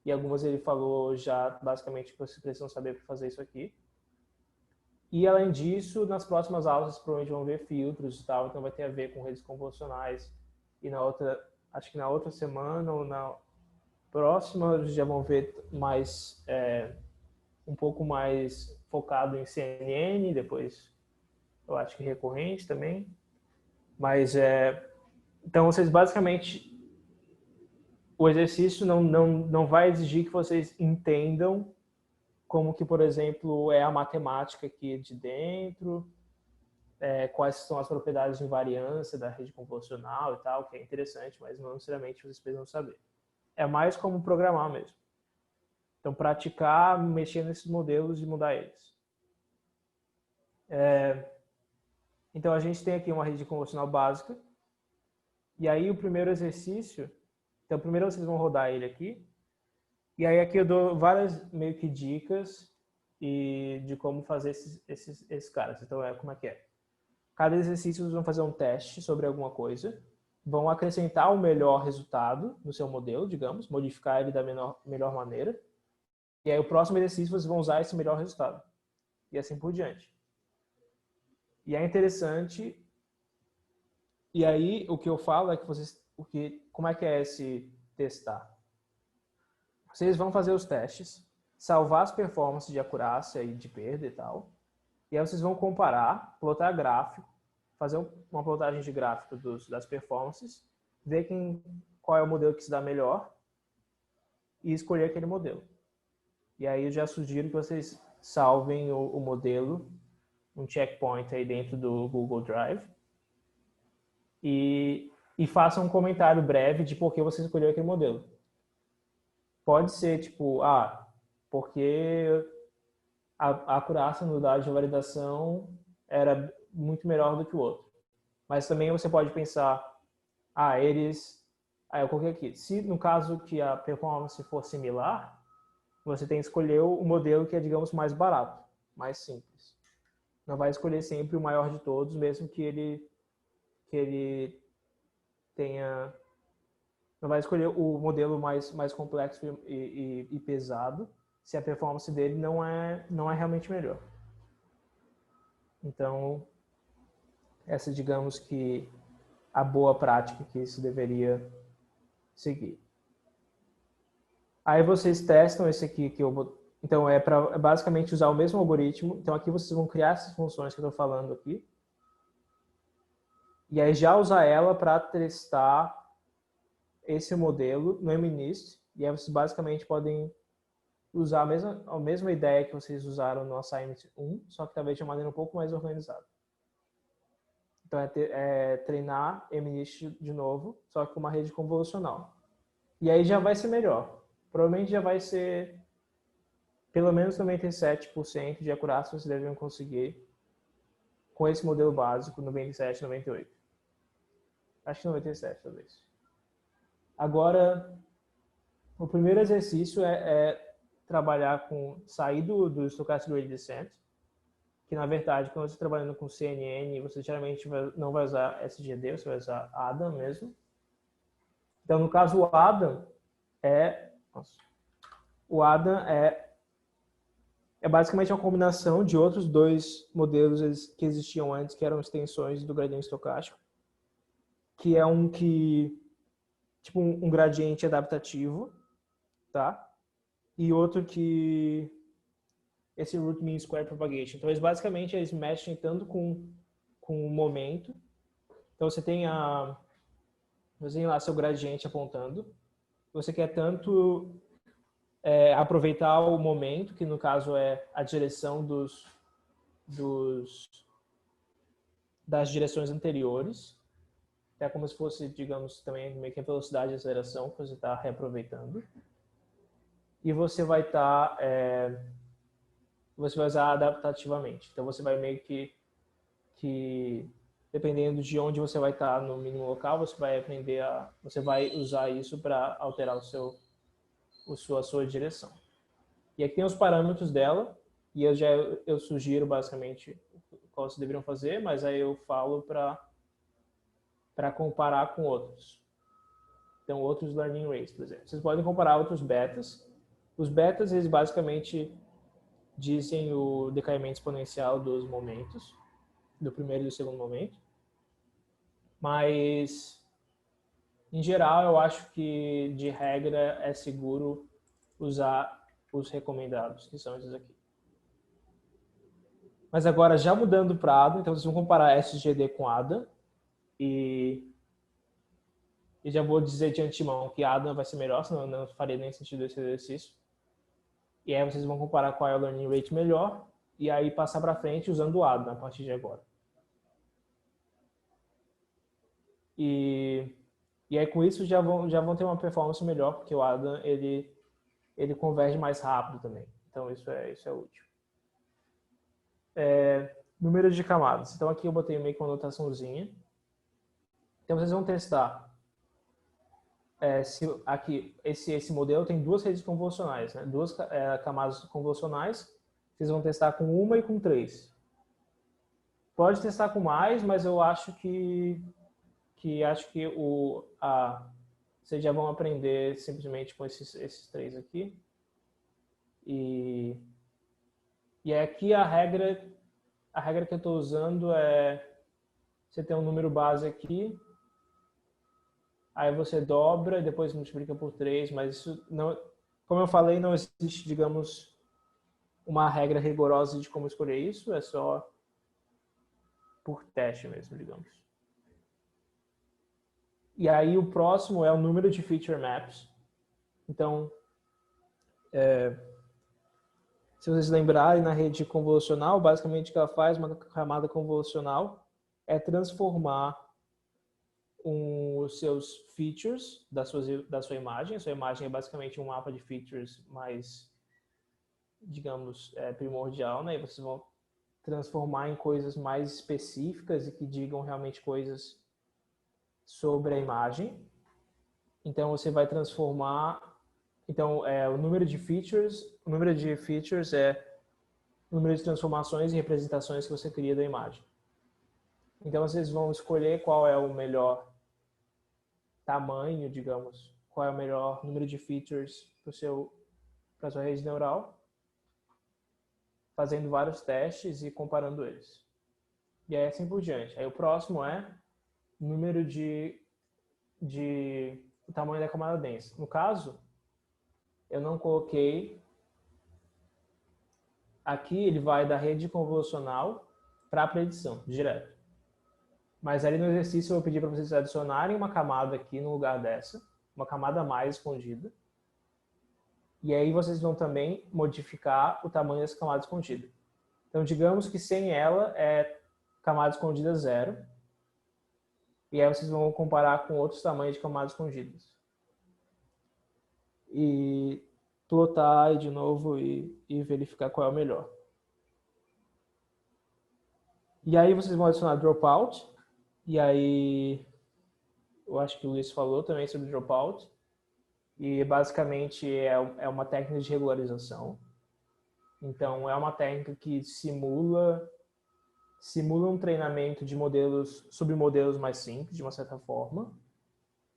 e algumas ele falou já basicamente que vocês precisam saber para fazer isso aqui. E além disso, nas próximas aulas vocês provavelmente vão ver filtros e tal, então vai ter a ver com redes convolucionais. E na outra, acho que na outra semana ou na próxima, já vão ver mais, um pouco mais focado em CNN, depois eu acho que recorrente também. Mas, então vocês basicamente, o exercício não vai exigir que vocês entendam como que, por exemplo, é a matemática aqui de dentro, quais são as propriedades de invariância da rede convolucional e tal, que é interessante, mas não necessariamente vocês precisam saber. É mais como programar mesmo. Então, praticar, mexer nesses modelos e mudar eles. Então, a gente tem aqui uma rede convolucional básica. E aí, o primeiro exercício... Então, primeiro vocês vão rodar ele aqui. E aí, aqui eu dou várias, meio que, dicas de como fazer esses caras. Então, como é que é? Cada exercício vocês vão fazer um teste sobre alguma coisa. Vão acrescentar o melhor resultado no seu modelo, digamos. Modificar ele da melhor maneira. E aí, o próximo exercício, vocês vão usar esse melhor resultado. E assim por diante. E é interessante. E aí, o que eu falo é que vocês... como é que é esse testar? Vocês vão fazer os testes, salvar as performances de acurácia e de perda e tal. E aí vocês vão comparar, plotar gráfico, fazer uma plotagem de gráfico das performances, ver qual é o modelo que se dá melhor e escolher aquele modelo. E aí eu já sugiro que vocês salvem o modelo, um checkpoint aí dentro do Google Drive e façam um comentário breve de por que você escolheu aquele modelo. Pode ser tipo, porque a acurácia no dado de validação era muito melhor do que o outro. Mas também você pode pensar, eu coloquei aqui, se no caso que a performance for similar, você tem que escolher o modelo que é, digamos, mais barato, mais simples. Não vai escolher sempre o maior de todos, mesmo que ele tenha... Não vai escolher o modelo mais complexo e pesado, se a performance dele não é realmente melhor. Então, essa, digamos que, a boa prática que se deveria seguir. Aí vocês testam esse aqui que eu vou... Então, para basicamente usar o mesmo algoritmo. Então, aqui vocês vão criar essas funções que eu estou falando aqui. E aí já usar ela para testar esse modelo no MNIST. E aí vocês basicamente podem usar a mesma ideia que vocês usaram no Assignment 1, só que talvez de uma maneira um pouco mais organizada. Então, treinar MNIST de novo, só que com uma rede convolucional. E aí já vai ser melhor. Provavelmente já vai ser pelo menos 97% de acurácia vocês devem conseguir com esse modelo básico, 97, 98. Acho que 97, talvez. Agora, o primeiro exercício é trabalhar com... sair do Stochastic Gradient Descent que na verdade, quando você está trabalhando com CNN, você geralmente não vai usar SGD, você vai usar Adam mesmo. Então, no caso, o Adam é basicamente uma combinação de outros dois modelos que existiam antes, que eram extensões do gradiente estocástico, que é tipo um gradiente adaptativo, tá? E outro que esse root mean square propagation. Então, eles mexem tanto com o momento. Então, você tem lá seu gradiente apontando. Você quer tanto aproveitar o momento, que no caso é a direção das direções anteriores. É como se fosse, digamos, também meio que a velocidade de aceleração que você está reaproveitando. E você vai você vai usar adaptativamente. Então, você vai meio que dependendo de onde você vai estar no mínimo local, você vai usar isso para alterar a sua direção. E aqui tem os parâmetros dela, e eu sugiro basicamente qual vocês deveriam fazer, mas aí eu falo para comparar com outros. Então, outros learning rates, por exemplo. Vocês podem comparar outros betas. Os betas, eles basicamente dizem o decaimento exponencial dos momentos, do primeiro e do segundo momento. Mas, em geral, eu acho que, de regra, é seguro usar os recomendados, que são esses aqui. Mas agora, já mudando para ADA, então vocês vão comparar SGD com ADA. E já vou dizer de antemão que ADA vai ser melhor, senão não faria nem sentido esse exercício. E aí vocês vão comparar qual é o learning rate melhor, e aí passar para frente usando o ADA a partir de agora. E aí com isso já vão ter uma performance melhor, porque o ADA ele converge mais rápido também. Então isso é útil. Número de camadas. Então aqui eu botei meio que uma anotaçãozinha. Então vocês vão testar. Esse modelo tem duas redes convolucionais, né? Duas camadas convolucionais. Vocês vão testar com uma e com 3. Pode testar com mais, mas eu acho que vocês já vão aprender simplesmente com esses 3 aqui. E aqui a regra que eu estou usando é você tem um número base aqui, aí você dobra e depois multiplica por 3, mas isso não, como eu falei, não existe, digamos, uma regra rigorosa de como escolher isso, é só por teste mesmo, digamos. E aí o próximo é o número de feature maps. Então, se vocês lembrarem, na rede convolucional, basicamente o que ela faz, uma camada convolucional, é transformar os seus features da sua imagem. A sua imagem é basicamente um mapa de features mais, digamos, primordial, né? E vocês vão transformar em coisas mais específicas e que digam realmente coisas sobre a imagem. Então, você vai transformar... Então, o número de features é o número de transformações e representações que você cria da imagem. Então, vocês vão escolher qual é o melhor tamanho, digamos, qual é o melhor número de features para a sua rede neural, fazendo vários testes e comparando eles. E aí assim por diante. Aí o próximo é o número o tamanho da camada densa. No caso, eu não coloquei aqui, ele vai da rede convolucional para a predição, direto. Mas ali no exercício eu vou pedir para vocês adicionarem uma camada aqui no lugar dessa, uma camada a mais escondida. E aí vocês vão também modificar o tamanho dessa camada escondida. Então, digamos que sem ela é camada escondida 0. E aí vocês vão comparar com outros tamanhos de camadas escondidas. E plotar aí de novo e verificar qual é o melhor. E aí vocês vão adicionar dropout. E aí, eu acho que o Luiz falou também sobre dropout. E basicamente é uma técnica de regularização. Então, é uma técnica que simula simula um treinamento de modelos, submodelos mais simples, de uma certa forma,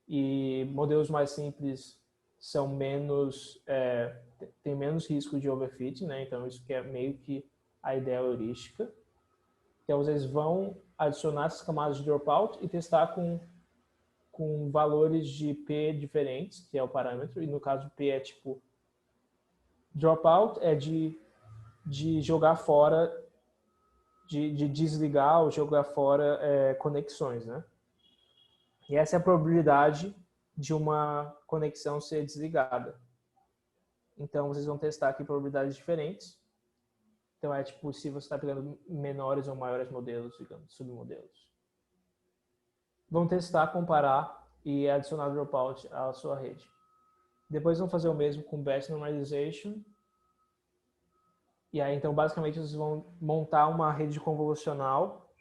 e modelos mais simples são menos, tem menos risco de overfitting, né? Então isso que é meio que a ideia heurística. Então vocês vão adicionar essas camadas de dropout e testar com valores de P diferentes, que é o parâmetro, e no caso P é tipo, dropout é de jogar fora, de desligar ou jogar fora conexões, né? E essa é a probabilidade de uma conexão ser desligada. Então, vocês vão testar aqui probabilidades diferentes. Então, é tipo, se você está pegando menores ou maiores modelos, digamos, submodelos. Vão testar, comparar e adicionar dropout à sua rede. Depois vão fazer o mesmo com batch normalization. E aí, então, basicamente, vocês vão montar uma rede convolucional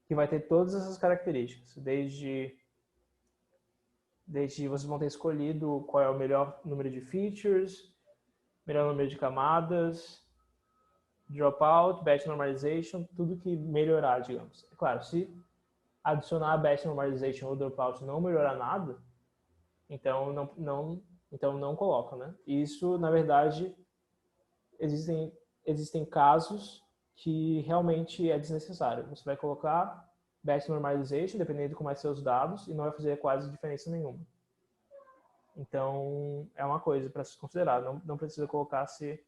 que vai ter todas essas características, desde vocês vão ter escolhido qual é o melhor número de features, melhor número de camadas, dropout, batch normalization, tudo que melhorar, digamos. É claro, se adicionar batch normalization ou dropout não melhorar nada, então não coloca, né? Isso, na verdade, existem casos que realmente é desnecessário. Você vai colocar batch normalization, dependendo de como é seus dados, e não vai fazer quase diferença nenhuma. Então, é uma coisa para se considerar. Não precisa colocar se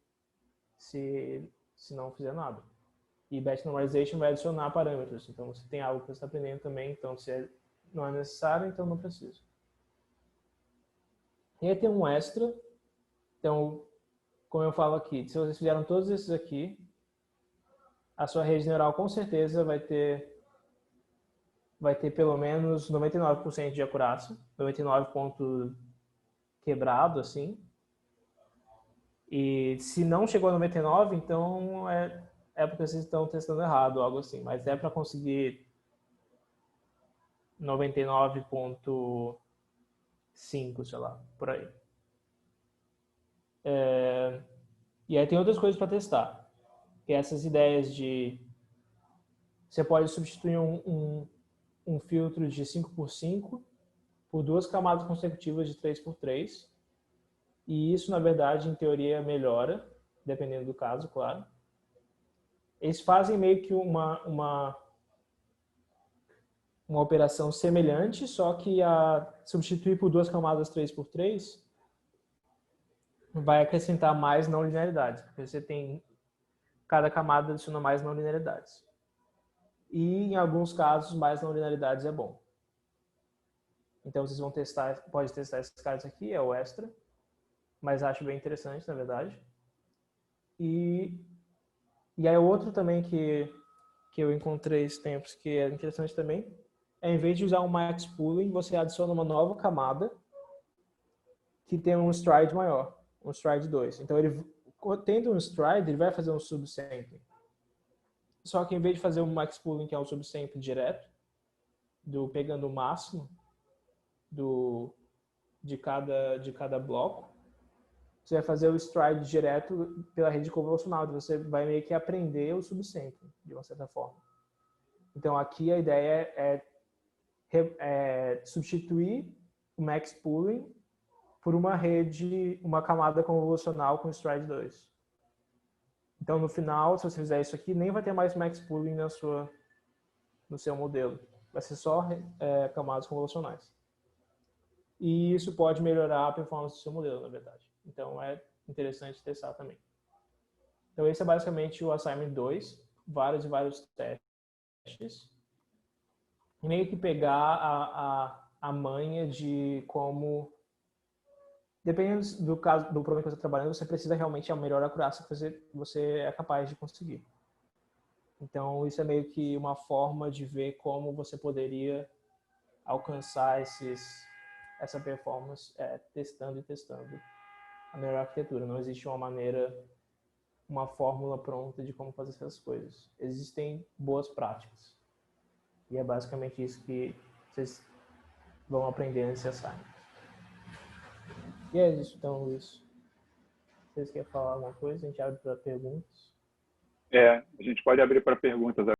não fizer nada. E batch normalization vai adicionar parâmetros. Então, você tem algo que você está aprendendo também. Então, se não é necessário, então não precisa. E aí tem um extra. Então, como eu falo aqui, se vocês fizeram todos esses aqui, a sua rede neural com certeza vai ter pelo menos 99% de acurácia, 99 ponto quebrado, assim. E se não chegou a 99, então é porque vocês estão testando errado, algo assim. Mas é para conseguir 99,5, sei lá, por aí. E aí tem outras coisas para testar. Que é essas ideias de... Você pode substituir um filtro de 5x5 por duas camadas consecutivas de 3x3. E isso, na verdade, em teoria, melhora, dependendo do caso, claro. Eles fazem meio que uma operação semelhante, só que a substituir por duas camadas 3x3 vai acrescentar mais não linearidades, porque você tem cada camada adiciona mais não linearidades. E em alguns casos mais não linearidades é bom. Então vocês vão testar, pode testar esses casos aqui, é o extra, mas acho bem interessante, na verdade. E aí outro também que eu encontrei esses tempos que é interessante também, em vez de usar um max pooling, você adiciona uma nova camada que tem um stride maior, um stride 2. Então, ele tendo um stride, ele vai fazer um subsampling. Só que em vez de fazer um max pooling, que é um subsampling direto, pegando o máximo de cada bloco, você vai fazer o stride direto pela rede convolucional. Você vai meio que aprender o subsampling, de uma certa forma. Então, aqui a ideia é substituir o max pooling por uma camada convolucional com stride 2. Então, no final, se você fizer isso aqui, nem vai ter mais max pooling no seu modelo. Vai ser só camadas convolucionais. E isso pode melhorar a performance do seu modelo, na verdade. Então, é interessante testar também. Então, esse é basicamente o Assignment 2. Vários e vários testes. E meio que pegar a manha de como... Dependendo do problema que você está trabalhando, você precisa realmente a melhor acurácia que você é capaz de conseguir. Então, isso é meio que uma forma de ver como você poderia alcançar essa performance testando e testando a melhor arquitetura. Não existe uma fórmula pronta de como fazer essas coisas. Existem boas práticas. E é basicamente isso que vocês vão aprender nesse assignment. E é isso, então, Luiz. Vocês querem falar alguma coisa? A gente abre para perguntas. A gente pode abrir para perguntas